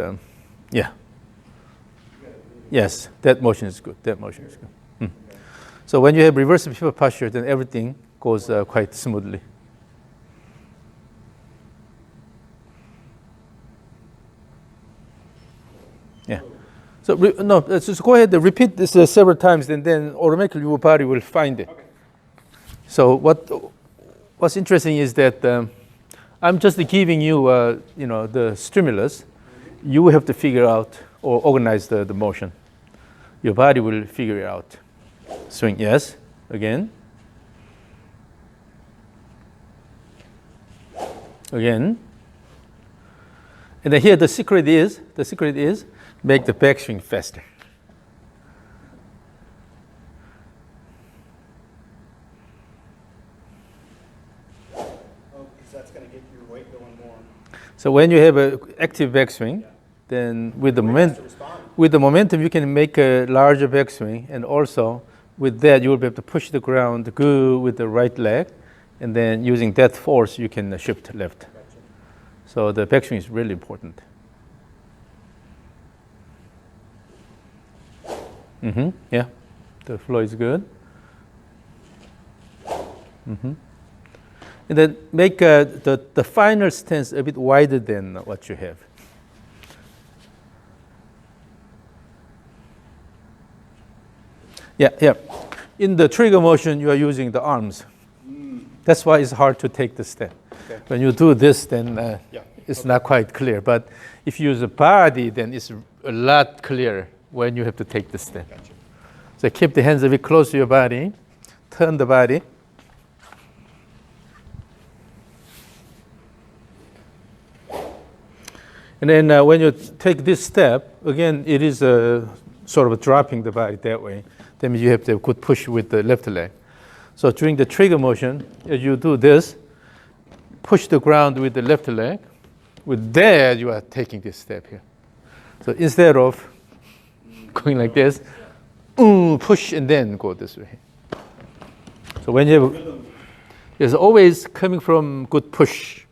yeah. Yes, that motion is good. So when you have reverse pivot posture, then everything goes quite smoothly. Yeah. So let's just go ahead and repeat this several times, and then automatically your body will find it. Okay. So what's interesting is that I'm just giving you, the stimulus. You have to figure out or organize the motion. Your body will figure it out. Swing, yes. Again. Again. And then here the secret is make the backswing faster. Because that's going to get your weight going more. So when you have an active backswing, then with the momentum you can make a larger backswing, and also with that you will be able to push the ground good with the right leg, and then using that force you can shift left. Gotcha. So the backswing is really important. Yeah, the flow is good. And then make the final stance a bit wider than what you have. Yeah. In the trigger motion, you are using the arms. That's why it's hard to take the step. Okay. When you do this, then it's not quite clear. But if you use the body, then it's a lot clearer when you have to take the step. Gotcha. So keep the hands a bit close to your body. Turn the body. And then when you take this step, again, it is sort of dropping the body that way. That means you have to have good push with the left leg. So during the trigger motion, as you do this, push the ground with the left leg. With that, you are taking this step here. So instead of going like this, push and then go this way. So when you have, it's always coming from good push.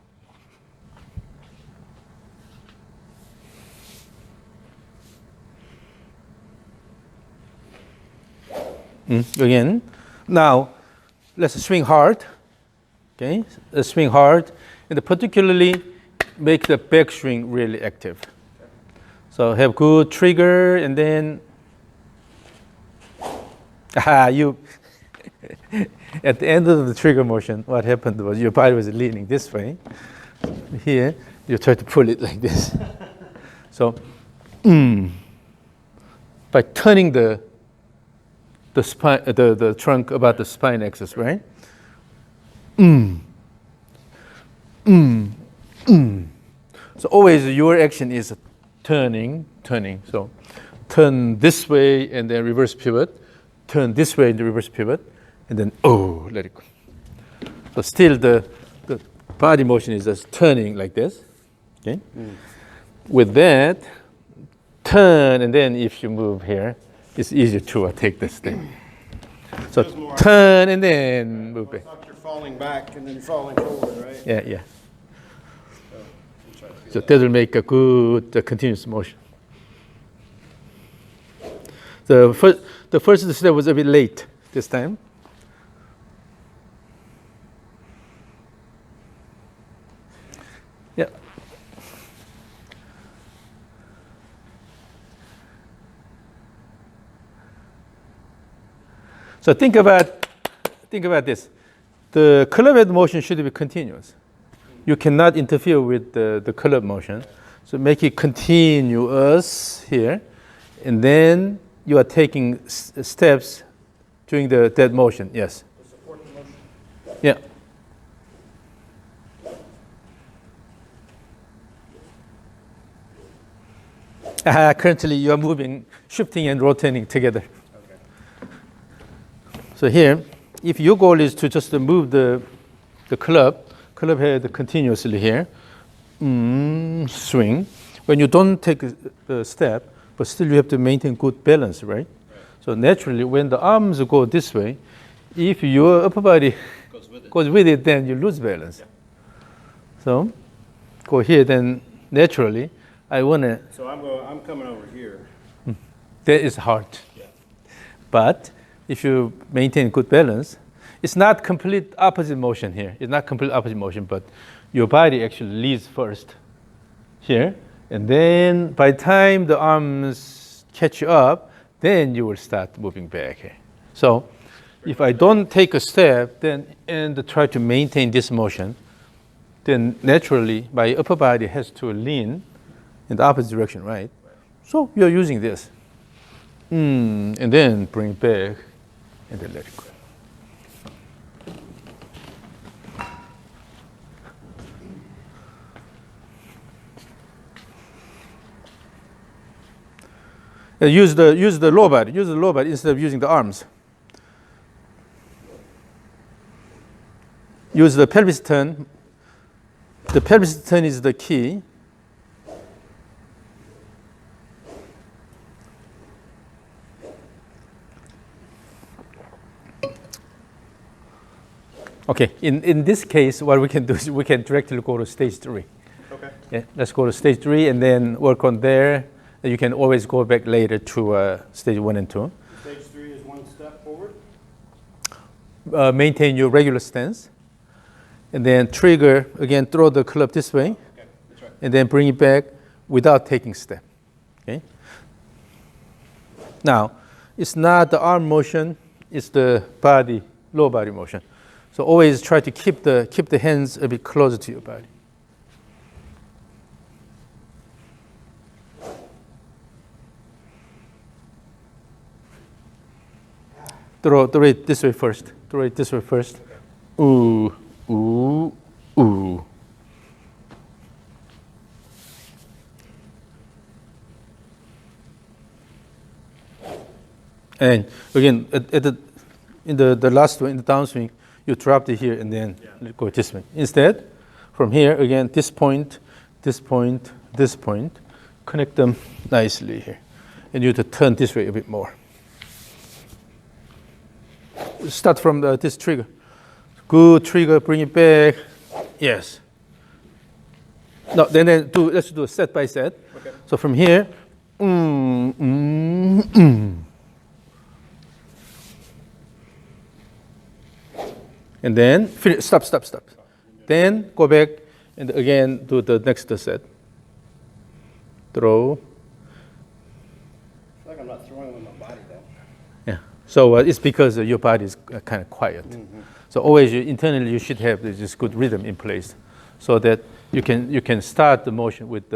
Again. Now, let's swing hard. Okay, let's swing hard, and particularly make the backswing really active. So have good trigger, and then you at the end of the trigger motion, what happened was your body was leaning this way. Here, you try to pull it like this. So, by turning the spine, the trunk about the spine axis, right? So always your action is turning. So turn this way and then reverse pivot. Turn this way and reverse pivot, and then let it go. So still the body motion is just turning like this. Okay. With that, turn, and then if you move here, it's easier to take this thing. So turn and then move back. You're falling back and then falling forward, right? Yeah. So that will make a good continuous motion. The first step was a bit late this time. Yeah. So think about this. The club head motion should be continuous. You cannot interfere with the club motion. So make it continuous here, and then you are taking steps during that motion. Yes. To support the motion. Yeah. Currently, you are moving, shifting and rotating together. Okay. So here, if your goal is to just move the club head continuously here, swing. When you don't take a step, but still you have to maintain good balance, right? So naturally, when the arms go this way, if your upper body goes with it, then you lose balance. Yeah. So go here, then naturally, I want to. So I'm coming over here. That is hard. Yeah. But if you maintain good balance, it's not complete opposite motion here. It's not complete opposite motion, but your body actually leads first here. And then by the time the arms catch up, then you will start moving back here. So if I don't take a step and try to maintain this motion, then naturally my upper body has to lean in the opposite direction, right? So you're using this. And then bring it back and then let it go. Use the lower body. Use the lower body instead of using the arms. Use the pelvis turn. The pelvis turn is the key. Okay, in this case, what we can do is we can directly go to stage 3. Okay. Yeah, let's go to stage 3 and then work on there. You can always go back later to stage 1 and 2. Stage 3 is one step forward. Maintain your regular stance. And then trigger, again, throw the club this way. Okay, that's right. And then bring it back without taking step. Okay. Now, it's not the arm motion, it's the body, lower body motion. So always try to keep the hands a bit closer to your body. Throw it this way first. Throw it this way first. Okay. Ooh, ooh, ooh. And again, in the last one, in the downswing, you dropped it here and then go this way. Instead, from here, again, this point, this point, this point, connect them nicely here. And you have to turn this way a bit more. Start from this trigger. Good trigger, bring it back. Yes. No, then let's do a set by set. Okay. So from here, and then finish, stop. Then go back and again do the next set. Throw. I feel like I'm not throwing with my body though. Yeah. So it's because your body is kind of quiet. Mm-hmm. So always internally you should have this good rhythm in place, so that you can start the motion with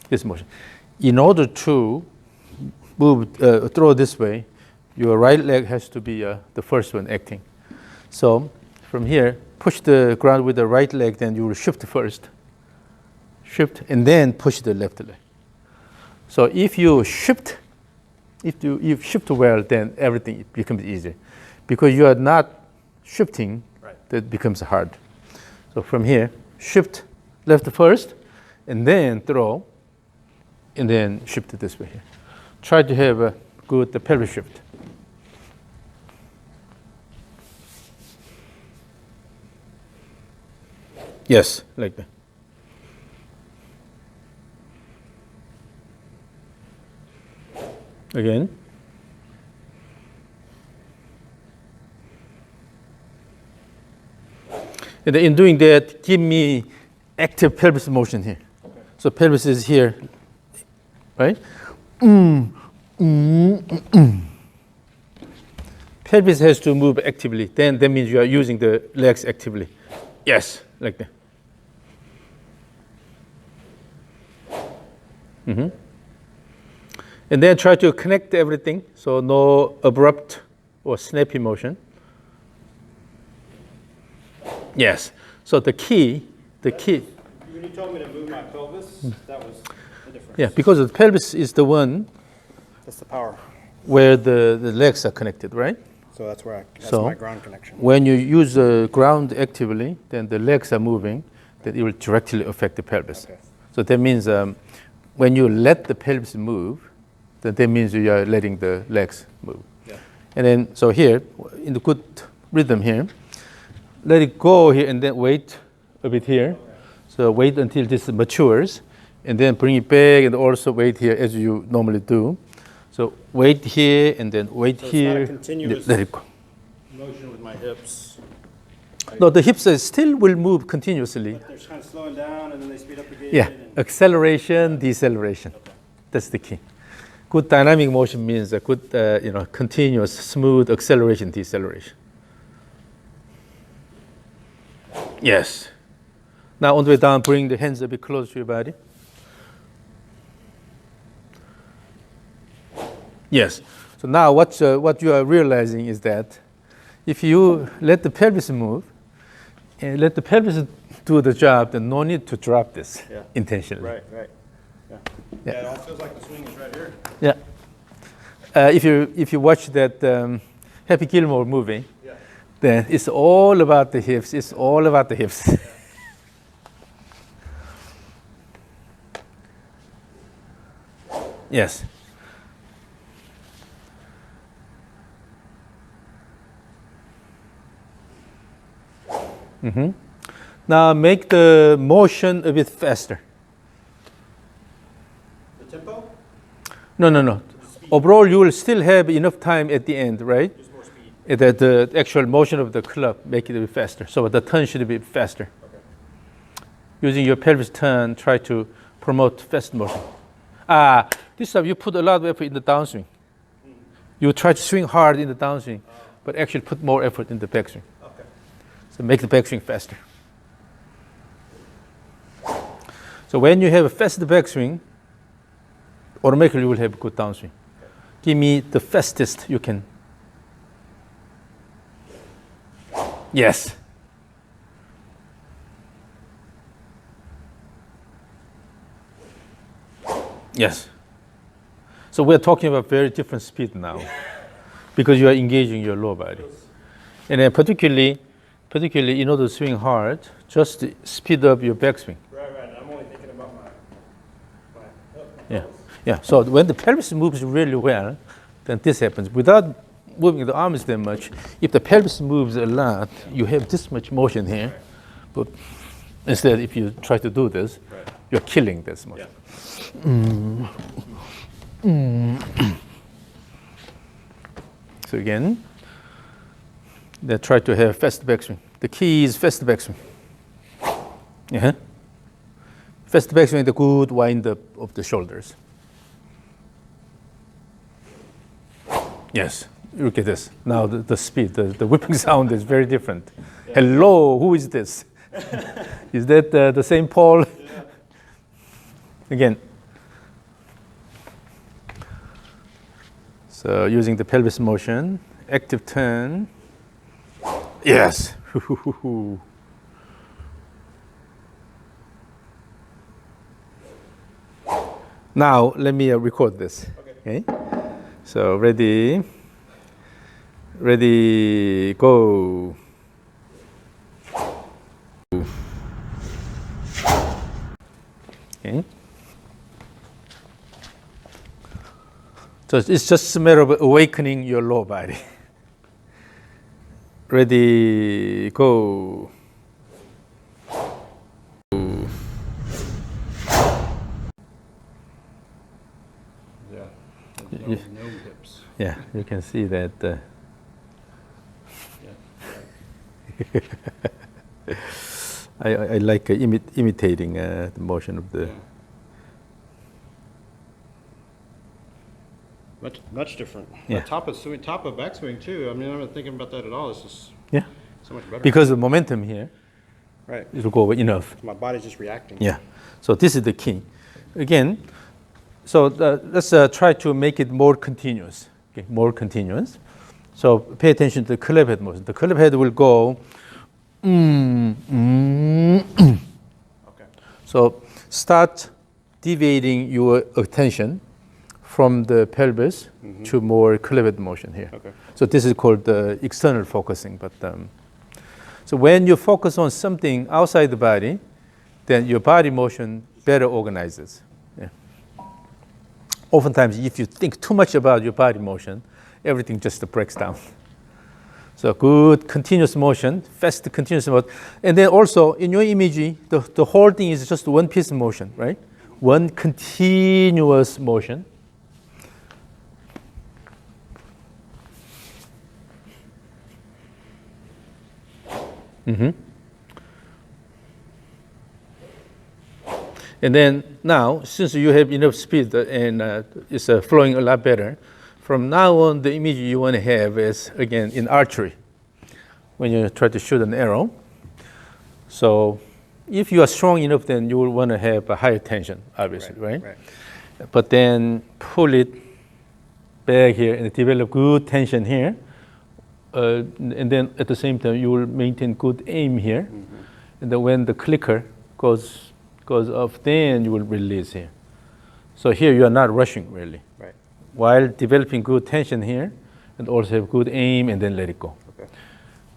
this motion. In order to move throw this way, your right leg has to be the first one acting. So from here, push the ground with the right leg, then you will shift first. Shift and then push the left leg. So if you shift well, then everything becomes easier. Because you are not shifting, that becomes hard. So from here, shift left first, and then throw, and then shift it this way here. Try to have a good pelvic shift. Yes, like that. Again. And in doing that, give me active pelvis motion here. Okay. So pelvis is here, right? Pelvis has to move actively. Then that means you are using the legs actively. Yes, like that. And then try to connect everything, so no abrupt or snappy motion. Yes. So the key. When you told me to move my pelvis, that was the difference. Yeah, because the pelvis is the one That's the power. where the legs are connected, right? So that's where that's So my ground connection. when you use the ground actively, then the legs are moving, that it will directly affect the pelvis. Okay. So that means when you let the pelvis move, that means you are letting the legs move. Yeah. And then, so here, in the good rhythm here, let it go here and then wait a bit here. Okay. So wait until this matures, and then bring it back and also wait here as you normally do. So wait here and then wait So it's here. not a continuous Let it go. motion with my hips. No, the hips still will move continuously. But they're just kind of slowing down and then they speed up again. Yeah, And acceleration, deceleration. Okay. That's the key. Good dynamic motion means a good, continuous, smooth acceleration, deceleration. Yes. Now on the way down, bring the hands a bit closer to your body. Yes. So now what you are realizing is that if you let the pelvis move and let the pelvis do the job, then no need to drop this Yeah. intentionally. Right. Yeah. Yeah. Yeah. It all feels like the swing is right here. Yeah. If you watch that Happy Gilmore movie, Yeah. then it's all about the hips. It's all about the hips. Yes. Now make the motion a bit faster. The tempo? No. Overall, you will still have enough time at the end, right? Just more speed. The actual motion of the club, make it a bit faster. So the turn should be faster. Okay. Using your pelvis turn, try to promote fast motion. This time you put a lot of effort in the downswing. You try to swing hard in the downswing, but actually put more effort in the backswing. Okay. So make the backswing faster. So when you have a fast backswing, automatically you will have a good downswing. Give me the fastest you can. Yes. Yes. So we're talking about very different speed now because you are engaging your lower body. And then particularly in order to swing hard, just speed up your backswing. Right. I'm only thinking about my Yeah. Yeah. So when the pelvis moves really well, then this happens. Without moving the arms that much, if the pelvis moves a lot, you have this much motion here. But instead, if you try to do this, you're killing this motion. So again, they try to have fast backswing. The key is fast backswing. Fast backswing, the good wind up of the shoulders. Yes, look at this. Now the speed, the whipping sound is very different. Yeah. Hello, who is this? Is that the same Paul? Yeah. Again. So using the pelvis motion, active turn. Yes. Now let me record this. Okay. So ready, go. Okay. So it's just a matter of awakening your lower body. Ready, go. No hips. Yeah, you can see that. I like imitating the motion of the. Yeah. Much different. Yeah. The top of backswing too. I mean, I'm not thinking about that at all. It's just so much better. Because the momentum here, right, it'll go enough. my body's just reacting. Yeah. So this is the key. Again, So let's try to make it more continuous. Okay, more continuous. So pay attention to the club head motion. The club head will go. Okay. So start deviating your attention from the pelvis to more club head motion here. Okay. So this is called the external focusing. But so when you focus on something outside the body, then your body motion better organizes. Yeah. Oftentimes, if you think too much about your body motion, everything just breaks down. So good continuous motion, fast continuous motion. And then also in your image, the whole thing is just one piece of motion, right? One continuous motion. And then now, since you have enough speed and it's flowing a lot better, from now on, the image you want to have is, again, in archery, when you try to shoot an arrow. So if you are strong enough, then you will want to have a higher tension, obviously, right? But then pull it back here and develop good tension here. And then at the same time, you will maintain good aim here. And then when the clicker goes off, then you will release here. So here you are not rushing, really. Right. While developing good tension here, and also have good aim, and then let it go. Okay.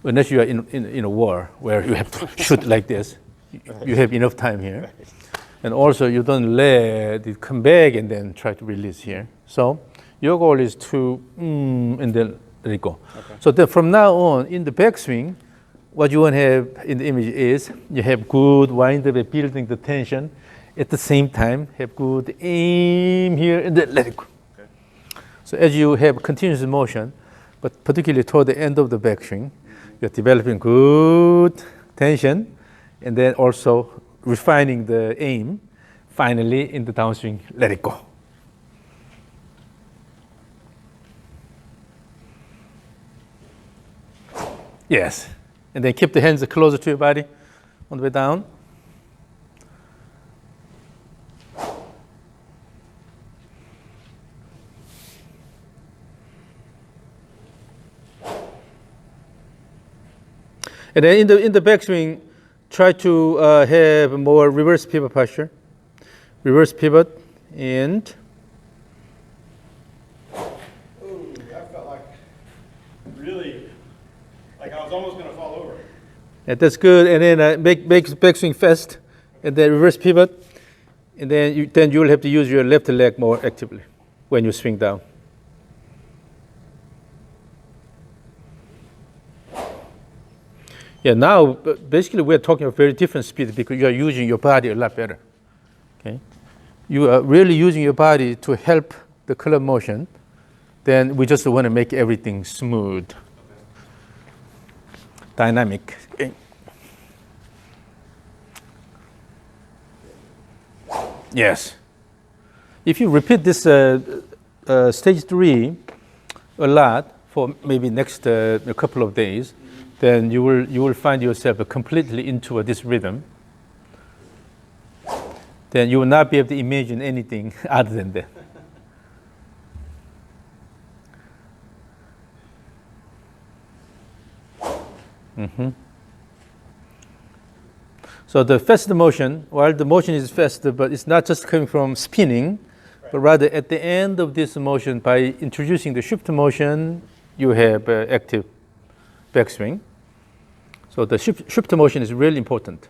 Unless you are in a war where you have to shoot like this, you have enough time here. Right. And also you don't let it come back and then try to release here. So your goal is to and then let it go. Okay. So then from now on, in the backswing, what you want to have in the image is you have good wind up at building the tension. At the same time, have good aim here and then let it go. Okay. So as you have continuous motion, but particularly toward the end of the backswing, you're developing good tension and then also refining the aim. Finally, in the downswing, let it go. Yes. And then keep the hands closer to your body on the way down. And then in the backswing, try to have more reverse pivot posture. Reverse pivot and. Ooh, that felt like really, like I was almost going to fall over. Yeah, that's good. And then make backswing fast, and then reverse pivot, and then you will have to use your left leg more actively when you swing down. Yeah, now basically we're talking of very different speed because you are using your body a lot better. Okay, you are really using your body to help the club motion. Then we just want to make everything smooth, dynamic. Okay. Yes. If you repeat this stage 3 a lot for maybe next a couple of days, then you will find yourself completely into this rhythm. Then you will not be able to imagine anything other than that. So the faster motion, while the motion is faster, but it's not just coming from spinning, but rather at the end of this motion, by introducing the shift motion, you have active backswing. So the shift motion is really important.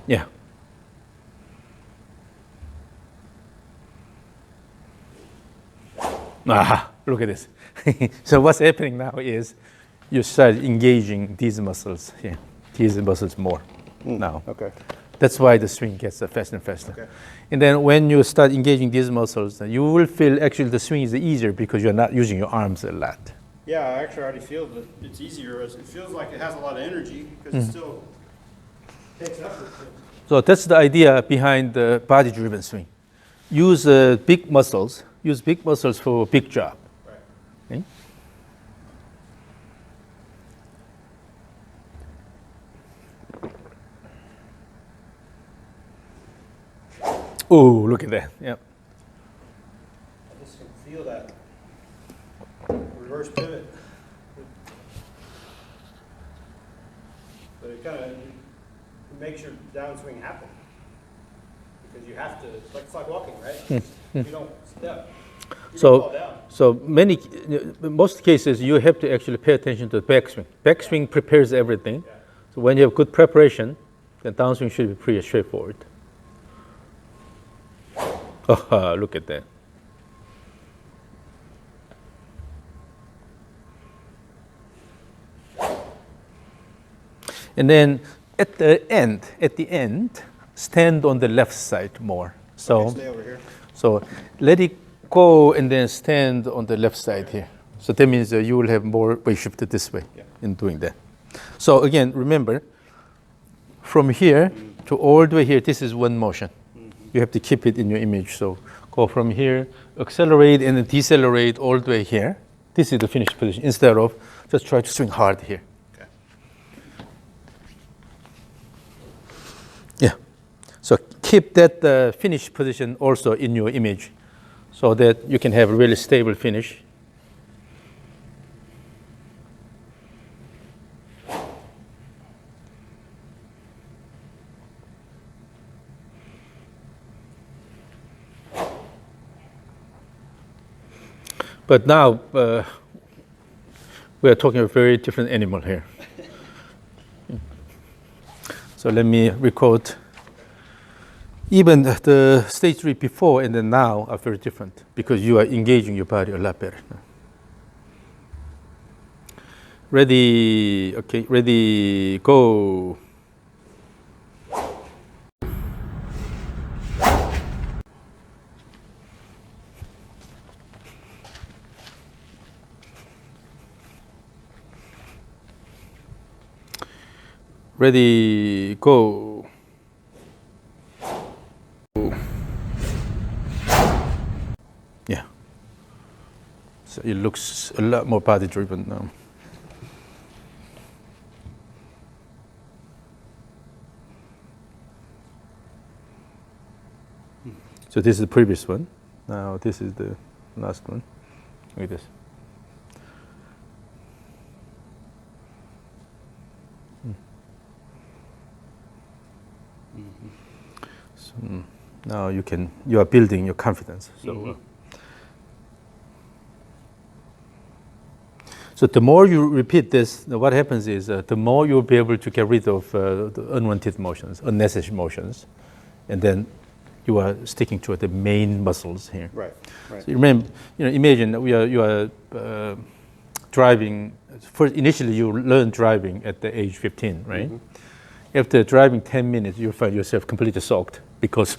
Yeah. Aha, look at this. So what's happening now is you start engaging these muscles here, these muscles more now. Okay. That's why the swing gets faster and faster. Okay. And then when you start engaging these muscles, you will feel actually the swing is easier because you're not using your arms a lot. Yeah, I actually already feel that it's easier. It feels like it has a lot of energy because it still takes effort. So that's the idea behind the body-driven swing. Use big muscles. Use big muscles for a big job. Right. Okay? Oh, look at that. Yep. I just can feel that reverse pivot. But it kind of makes your downswing happen. Because you have to, it's like walking, right? If you don't step, you fall down. So most cases you have to actually pay attention to the backswing. Backswing prepares everything. Yeah. So when you have good preparation, then downswing should be pretty straightforward. Oh, look at that. And then at the end, stand on the left side more. So, Okay, stay over here. so let it go and then stand on the left side here. So that means you will have more weight shifted this way in doing that. So again, remember, from here to all the way here, this is one motion. You have to keep it in your image. So go from here, accelerate and then decelerate all the way here. This is the finished position instead of just try to swing hard here. Okay. Yeah. So keep that finished position also in your image so that you can have a really stable finish. But now we are talking a very different animal here. So let me record. Even the stage 3 before and then now are very different because you are engaging your body a lot better. Ready, okay, ready, go. Ready, go. Yeah. So it looks a lot more body driven now. So this is the previous one. Now this is the last one. Look at this. So now you are building your confidence. So, so the more you repeat this, what happens is the more you'll be able to get rid of the unwanted motions, unnecessary motions, and then you are sticking to the main muscles here. Right, right. So you remember, imagine that you are driving. First, initially you learn driving at the age 15, right? After driving 10 minutes, you find yourself completely soaked because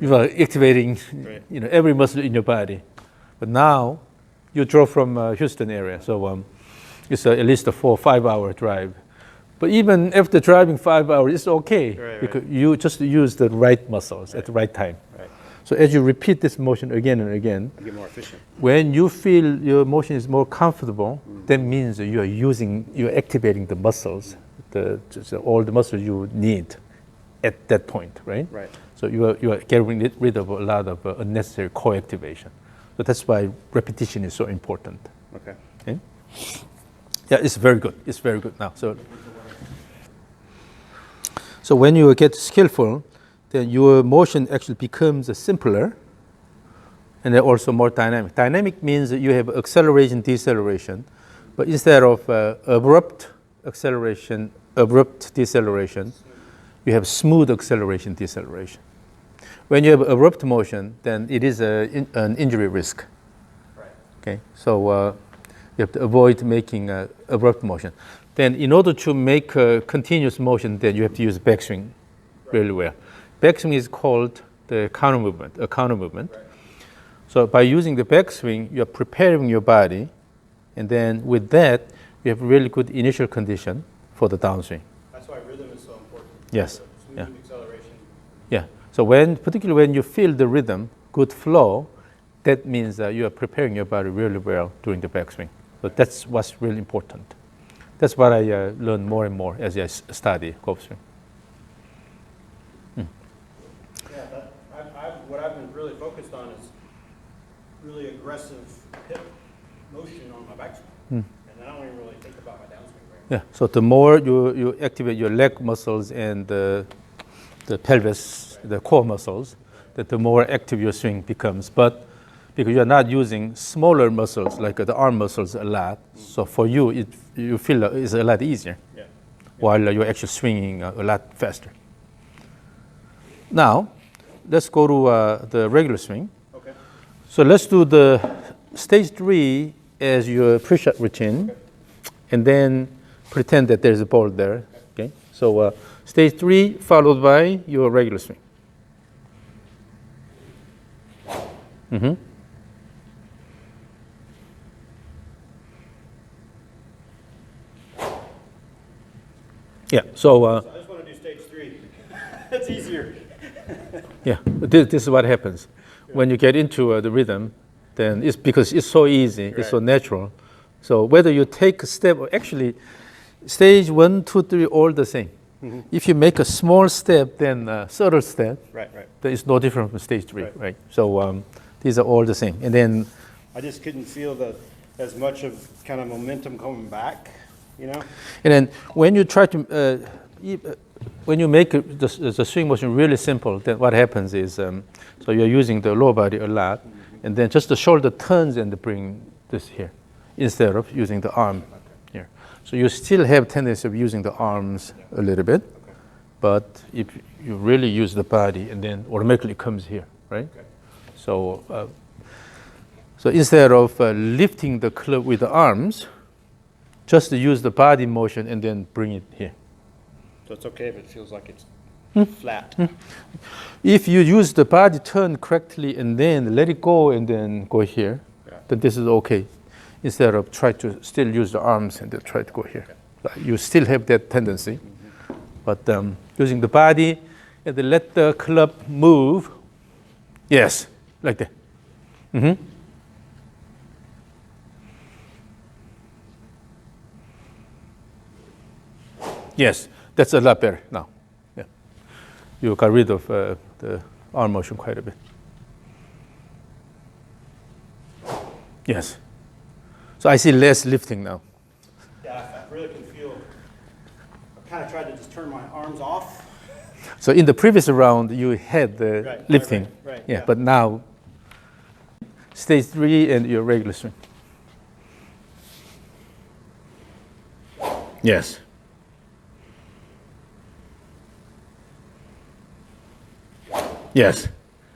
you are activating, every muscle in your body. But now you drove from Houston area, so it's at least a 4 or 5 hour drive. But even after driving 5 hours, it's okay because you just use the right muscles at the right time. Right. So as you repeat this motion again and again, You get more efficient. when you feel your motion is more comfortable, that means you're activating the muscles, all the muscles you need at that point, right? Right. So you are getting rid of a lot of unnecessary co-activation. So that's why repetition is so important. Okay. Yeah, it's very good. It's very good now. So when you get skillful, then your motion actually becomes simpler and then also more dynamic. Dynamic means that you have acceleration, deceleration, but instead of abrupt acceleration, abrupt deceleration, you have smooth acceleration, deceleration. When you have abrupt motion, then it is an injury risk. Right. Okay, so you have to avoid making abrupt motion. Then in order to make a continuous motion, then you have to use backswing really well. Backswing is called the counter movement, a counter movement. Right. So by using the backswing, you're preparing your body, and then with that, you have really good initial condition for the downswing. That's why rhythm is so important. Yes. Smooth Yeah. acceleration. Yeah. So particularly when you feel the rhythm, good flow, that means that you are preparing your body really well during the backswing. So that's what's really important. That's what I learn more and more as I study golf swing. Yeah, I've really focused on is really aggressive hip motion on my backswing. And I don't even really think about my downswing very much. Yeah. So the more you activate your leg muscles and the pelvis, the core muscles, that the more active your swing becomes. But because you're not using smaller muscles like the arm muscles a lot, so for you, you feel it's a lot easier. Yeah. While you're actually swinging a lot faster. Now, let's go to the regular swing. Okay. So let's do the stage 3 as your pre-shot routine, and then pretend that there's a ball there. Okay. So stage 3 followed by your regular swing. Yeah. So I just want to do stage 3. It's easier. yeah, this is what happens when you get into the rhythm. Then it's because it's so easy, it's so natural. So whether you take a step, or actually, stage 1, 2, 3, all the same. If you make a small step, then a subtle step, Right. then it's no different from stage 3, right? So these are all the same. And then I just couldn't feel as much of kind of momentum coming back, you know? And then when you try to, when you make the swing motion really simple, then what happens is, so you're using the lower body a lot, and then just the shoulder turns and bring this here, instead of using the arm here. So you still have tendency of using the arms a little bit, but if you really use the body, and then automatically comes here, right? So, so instead of lifting the club with the arms, just use the body motion and then bring it here. So it's okay if it feels like it's flat. If you use the body turn correctly and then let it go and then go here, then this is okay. Instead of try to still use the arms and then try to go here. You still have that tendency. But using the body and then let the club move. Yes, like that. Yes, that's a lot better now. Yeah, you got rid of the arm motion quite a bit. Yes. So I see less lifting now. Yeah, I really can feel, I kind of tried to just turn my arms off. So in the previous round, you had the lifting. Right, yeah, but now, stage 3 and your regular swing. Yes. Yes.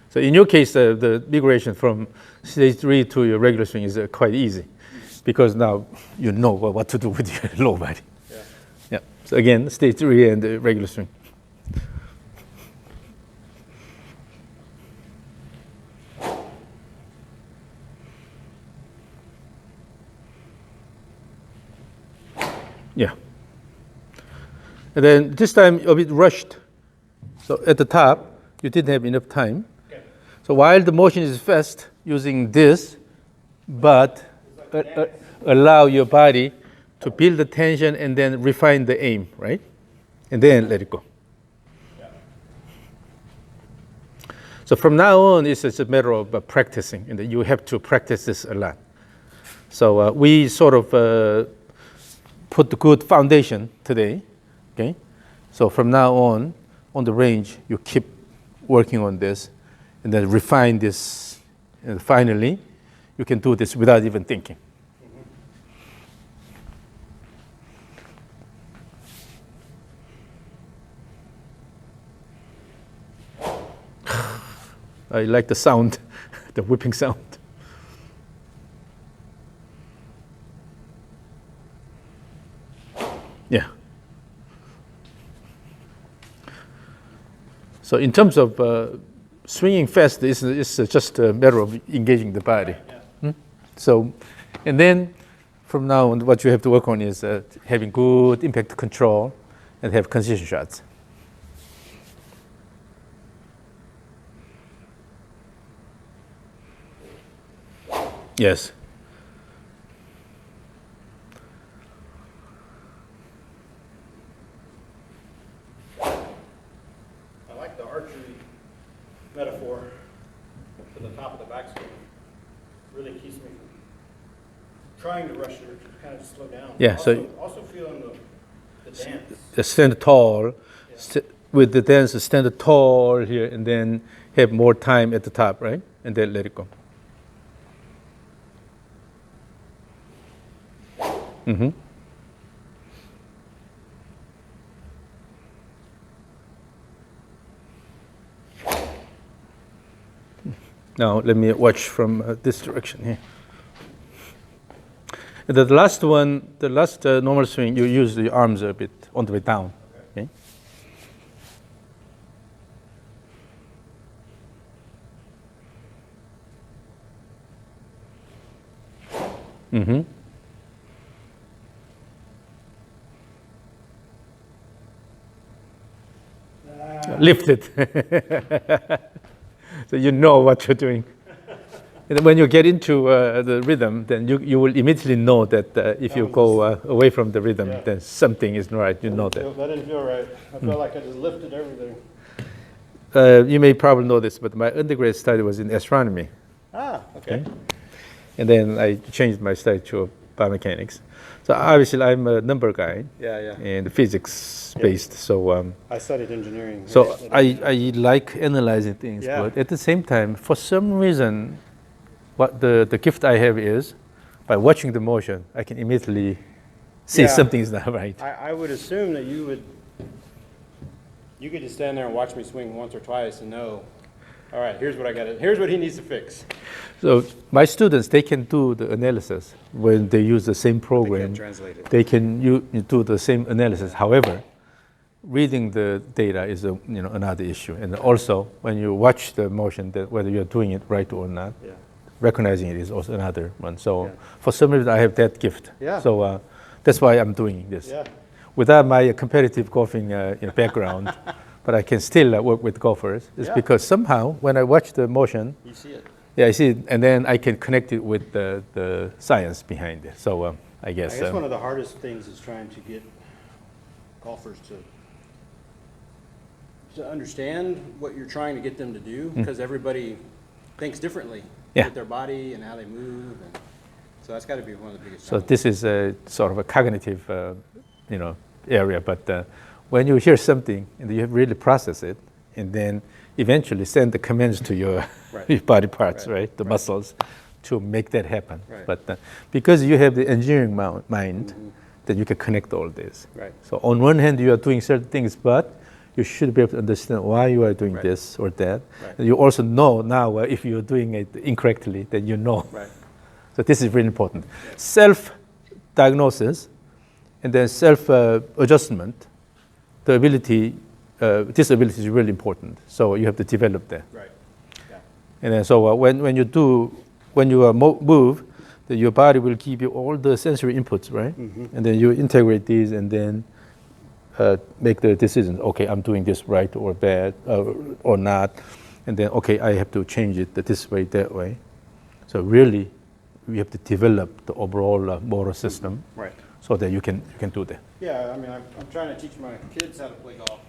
So in your case, the migration from stage 3 to your regular swing is quite easy, because now you know what to do with your lower body. Yeah. So again, stage 3 and the regular swing. Yeah. And then this time a bit rushed. So at the top, you didn't have enough time. Okay. So while the motion is fast, using this, but allow your body to build the tension and then refine the aim, right? And then let it go. Yeah. So from now on, it's just a matter of practicing, and you have to practice this a lot. So we sort of put the good foundation today, okay? So from now on the range, you keep working on this, and then refine this, and finally, you can do this without even thinking. I like the sound, the whipping sound. Yeah. So in terms of swinging fast, it's just a matter of engaging the body. Yeah. So, and then from now on, what you have to work on is having good impact control and have consistent shots. Yes. I like the archery metaphor. to the top of the backswing really keeps me from trying to rush it or kind of slow down. Yeah, Also, so also feeling the dance. stand tall, with the dance, stand tall here, and then have more time at the top, right? And then let it go. Mm-hmm. Now let me watch from this direction here. And the last one, the last normal swing, you use the arms a bit on the way down. Okay. Mm-hmm. Lift it. So you know what you're doing. And then when you get into the rhythm, then you will immediately know that if you go away from the rhythm, then something isn't right. You know that. That didn't feel right. I felt like I just lifted everything. You may probably know this, but my undergrad study was in astronomy. Ah, okay. And then I changed my study to biomechanics. So obviously I'm a number guy. Yeah. And physics based. So I studied engineering. so I like analyzing things, Yeah. but at the same time, for some reason, what the gift I have is, by watching the motion, I can immediately see something is not right. I would assume that you could just stand there and watch me swing once or twice and know, all right, here's what he needs to fix. So my students, they can do the analysis when they use the same program. They can't translate it. They can you do the same analysis. However, reading the data is another issue. And also, when you watch the motion, that whether you're doing it right or not, recognizing it is also another one. So for some reason, I have that gift. Yeah. So that's why I'm doing this. Yeah. Without my competitive golfing background, but I can still work with golfers. It's because somehow when I watch the motion, You see it. yeah, I see it, and then I can connect it with the science behind it. So I guess one of the hardest things is trying to get golfers to understand what you're trying to get them to do, because everybody thinks differently with their body and how they move, and so that's got to be one of the biggest. So this is a sort of a cognitive, area. But when you hear something and you really process it, and then eventually send the commands to your, your body parts, right? The muscles, to make that happen. Right. But because you have the engineering mind, then you can connect all this. Right. So on one hand, you are doing certain things, but you should be able to understand why you are doing this or that. Right. And you also know now if you're doing it incorrectly, then you know. Right. So this is really important. Self-diagnosis and then self-adjustment, the ability, this ability is really important. So you have to develop that. Right. Yeah. And then so when you move, then your body will give you all the sensory inputs, right? And then you integrate these and then make the decisions. Okay, I'm doing this right or bad or not. And then, okay, I have to change it this way, that way. So really, we have to develop the overall motor system, Right. so that you can do that. Yeah, I mean, I'm trying to teach my kids how to play golf,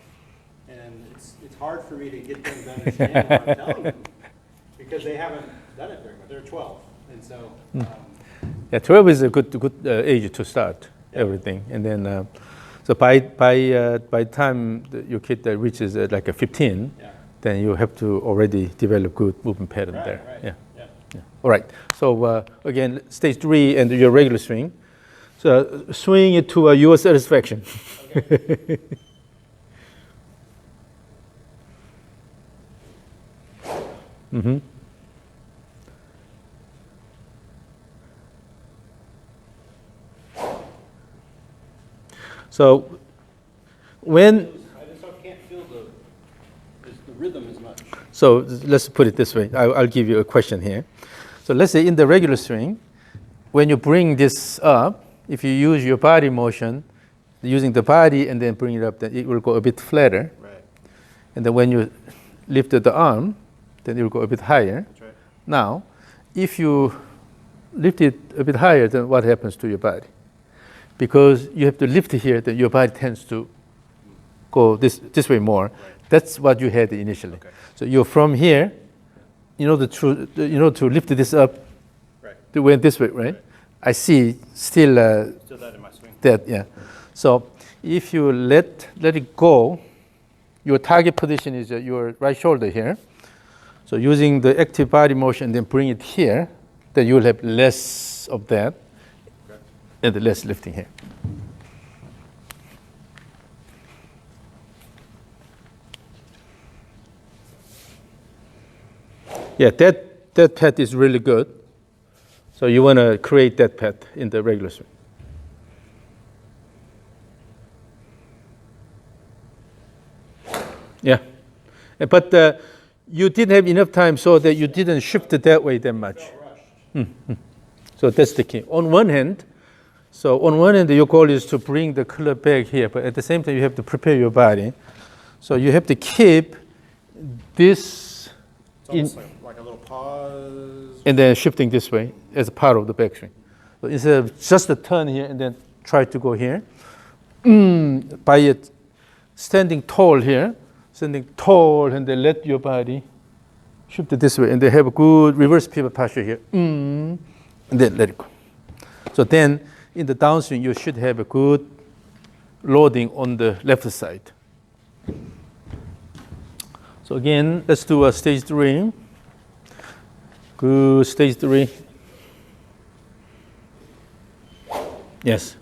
and it's hard for me to get them to understand what I'm telling them, because they haven't done it very much. They're 12, and so. Yeah, 12 is a good age to start everything, and then so by time your kid reaches like a 15, then you have to already develop good movement pattern there. Right. Yeah. All right. So again, stage 3 and your regular swing. So swing it to your satisfaction. Okay. So when I just can't feel the rhythm as much. So let's put it this way. I'll give you a question here. So let's say in the regular swing, when you bring this up, if you use your body motion, using the body and then bring it up, then it will go a bit flatter. Right. And then when you lift the arm, then it will go a bit higher. That's right. Now, if you lift it a bit higher, then what happens to your body? Because you have to lift it here, then your body tends to go this way more. Right. That's what you had initially. Okay. So you're from here, to lift this up, Right. it went this way, right? I see still Still that in my swing. that, yeah. So if you let it go, your target position is your right shoulder here. So using the active body motion, then bring it here, then you will have less of that, Okay. and less lifting here. Yeah, that pad is really good. So you want to create that pad in the regular swing. Yeah, but you didn't have enough time so that you didn't shift it that way that much. So that's the key. On one hand, your goal is to bring the club back here, but at the same time, you have to prepare your body. So you have to keep this It's almost like a little pause. and then shifting this way as a part of the backswing. So instead of just a turn here and then try to go here, by it standing tall here, and then let your body shift it this way, and then have a good reverse pivot posture here, and then let it go. So then in the downswing, you should have a good loading on the left side. So again, let's do a stage 3. Good, stage 3. Yes.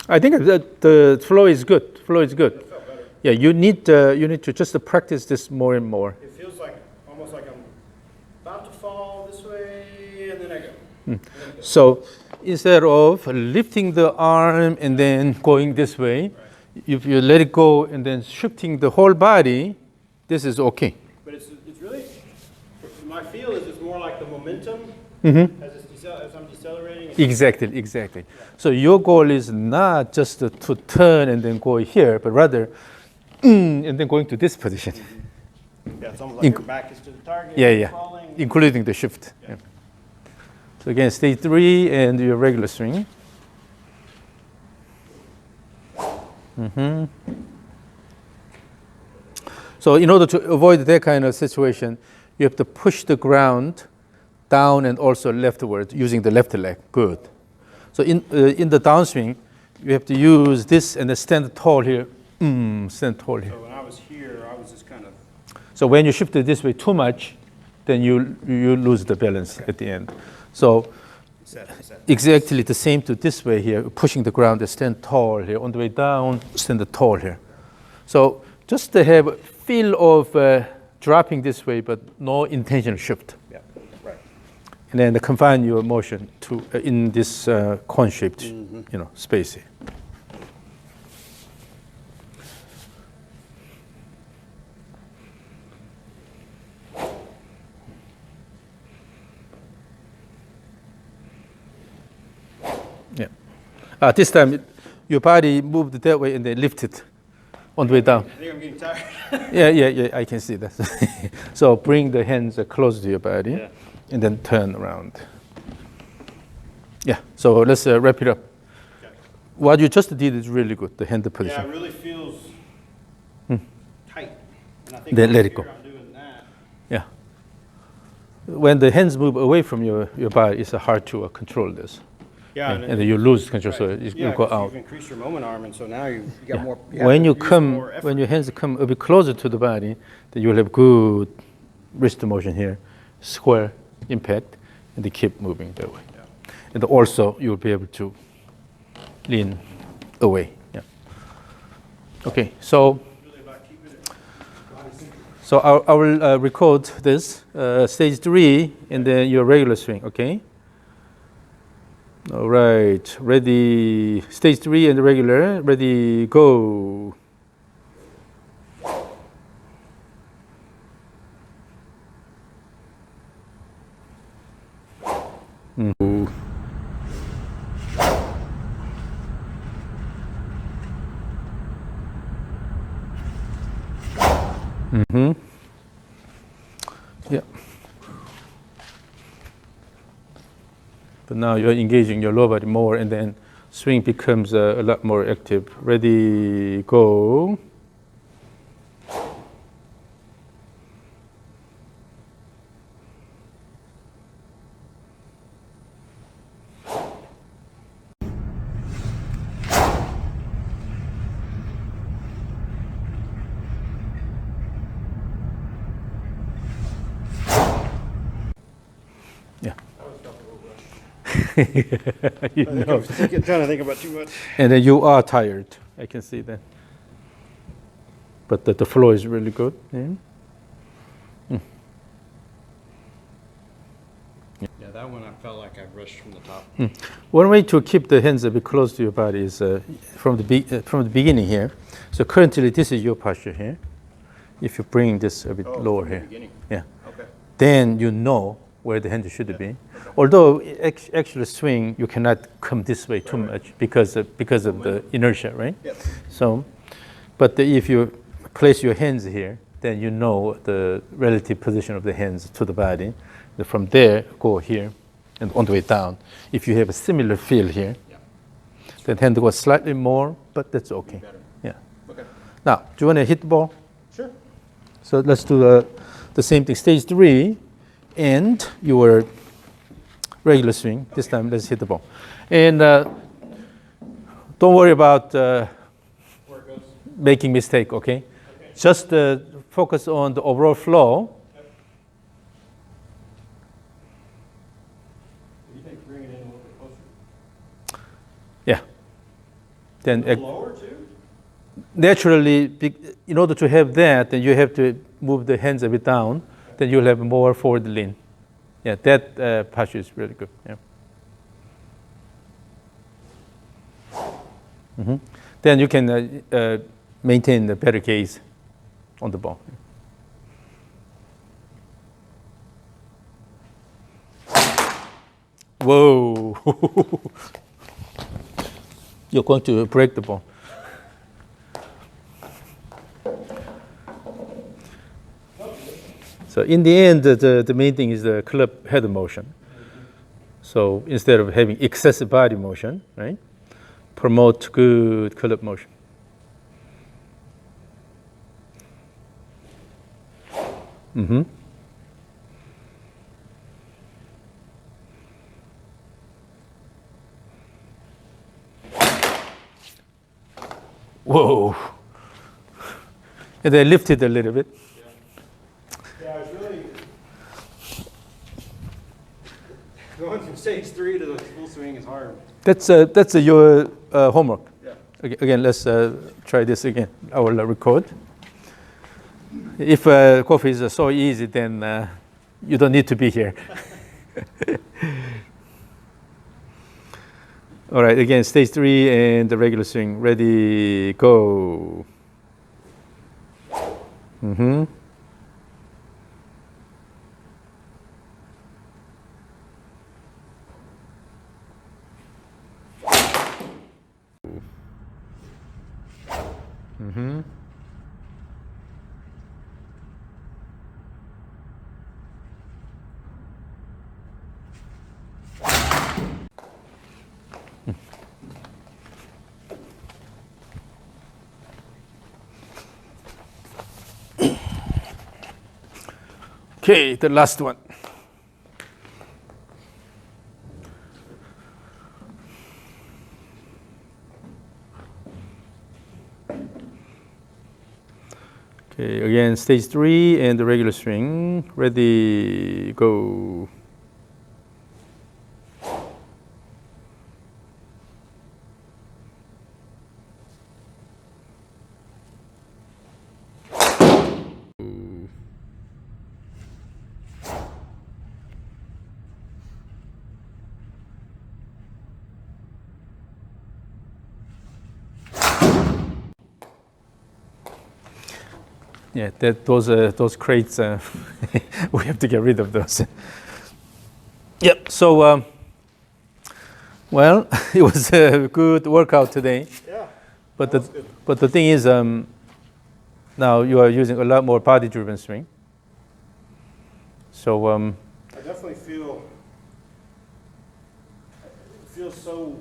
I think the flow is good. Yeah, you need to just practice this more and more. It feels like almost like I'm about to fall this way, and then I go. So instead of lifting the arm and then going this way, if you let it go and then shifting the whole body, this is okay. But it's really, my feel is it's more like the momentum as I'm decelerating. Exactly. So your goal is not just to turn and then go here, but rather and then going to this position. Yeah, it's almost like your back is to the target. Yeah. Falling. Including the shift. Yeah. So again, stage 3 and your regular swing. So in order to avoid that kind of situation, you have to push the ground down and also leftward using the left leg. Good. So in the downswing, you have to use this and then stand tall here. Stand tall here. So when I was here, I was just kind of. So when you shift it this way too much, then you lose the balance at the end. So exactly the same to this way here, pushing the ground and stand tall here. On the way down, stand tall here. So just to have a feel of dropping this way, but no intentional shift. Yeah, right. And then confine your motion to in this cone-shaped, space here. Yeah. This time, your body moved that way and then lifted on the way down. I think I'm getting tired. Yeah, I can see that. So bring the hands close to your body and then turn around. Yeah, so let's wrap it up. Okay. What you just did is really good, the hand position. Yeah, it really feels tight. And I think Then let it go. I'm doing that. Yeah. When the hands move away from your body, it's hard to control this. Yeah, And then you lose control, so it yeah, will go 'cause out. you've increased your moment arm, and so now you got Yeah. more. When your hands come a bit closer to the body, then you'll have good wrist motion here, square impact, and they keep moving that way. Yeah. And also you'll be able to lean away. Yeah. Okay, so I will record this stage 3 and then your regular swing. Okay. All right, ready, stage 3 and the regular, ready, go. Yeah. But now you're engaging your lower body more, and then swing becomes a lot more active. Ready, go. Yeah. You know. I'm trying to think about too much. And then you are tired. I can see that. But the flow is really good. Yeah. Yeah, that one I felt like I rushed from the top. One way to keep the hands a bit close to your body is from the beginning here. So currently this is your posture here. If you bring this a bit lower here, yeah, Okay. then you know where the hand should be. Although actually swing, you cannot come this way too much because of the inertia, right? Yep. So, but if you place your hands here, then you know the relative position of the hands to the body. From there, go here, and on the way down. If you have a similar feel here, then hand goes slightly more, but that's okay. Better. Yeah. Okay. Now, do you want to hit the ball? Sure. So let's do the same thing. Stage 3, and your regular swing. This time, let's hit the ball. And don't worry about Where it goes. making mistake, okay? Just focus on the overall flow. Do you think bring it in a little bit closer? Yeah. Then Lower too? naturally, in order to have that, then you have to move the hands a bit down. Then you'll have more forward lean. Yeah, that posture is really good. Yeah. Then you can maintain the better gaze on the ball. Whoa! You're going to break the ball. So in the end, the main thing is the club head motion. So instead of having excessive body motion, right, promote good club motion. Whoa! And then lift it a little bit. Yeah, I was really going from stage 3 to the full swing is hard. That's your homework. Yeah. Again, let's try this again. I will record. If golf is so easy, then you don't need to be here. All right, again, stage 3 and the regular swing. Ready, go. Okay, the last one. Okay, again, stage 3 and the regular swing. Ready, go. Yeah, those crates, we have to get rid of those. Yep, so, well, it was a good workout today. Yeah. But That was good. but the thing is, now you are using a lot more body-driven swing. So I definitely feel so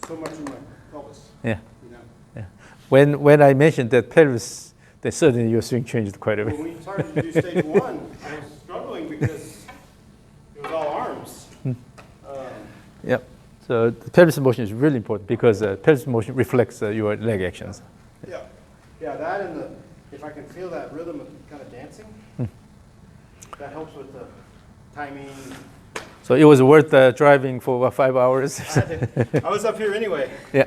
much in my pelvis. yeah, You know, yeah. When I mentioned that pelvis, then suddenly your swing changed quite a bit. when we started to do stage one, I was struggling because it was all arms. Yeah. So the pelvis motion is really important because pelvis motion reflects your leg actions. Yeah, yeah. That and if I can feel that rhythm of kind of dancing, that helps with the timing. So it was worth driving for 5 hours. I was up here anyway. Yeah.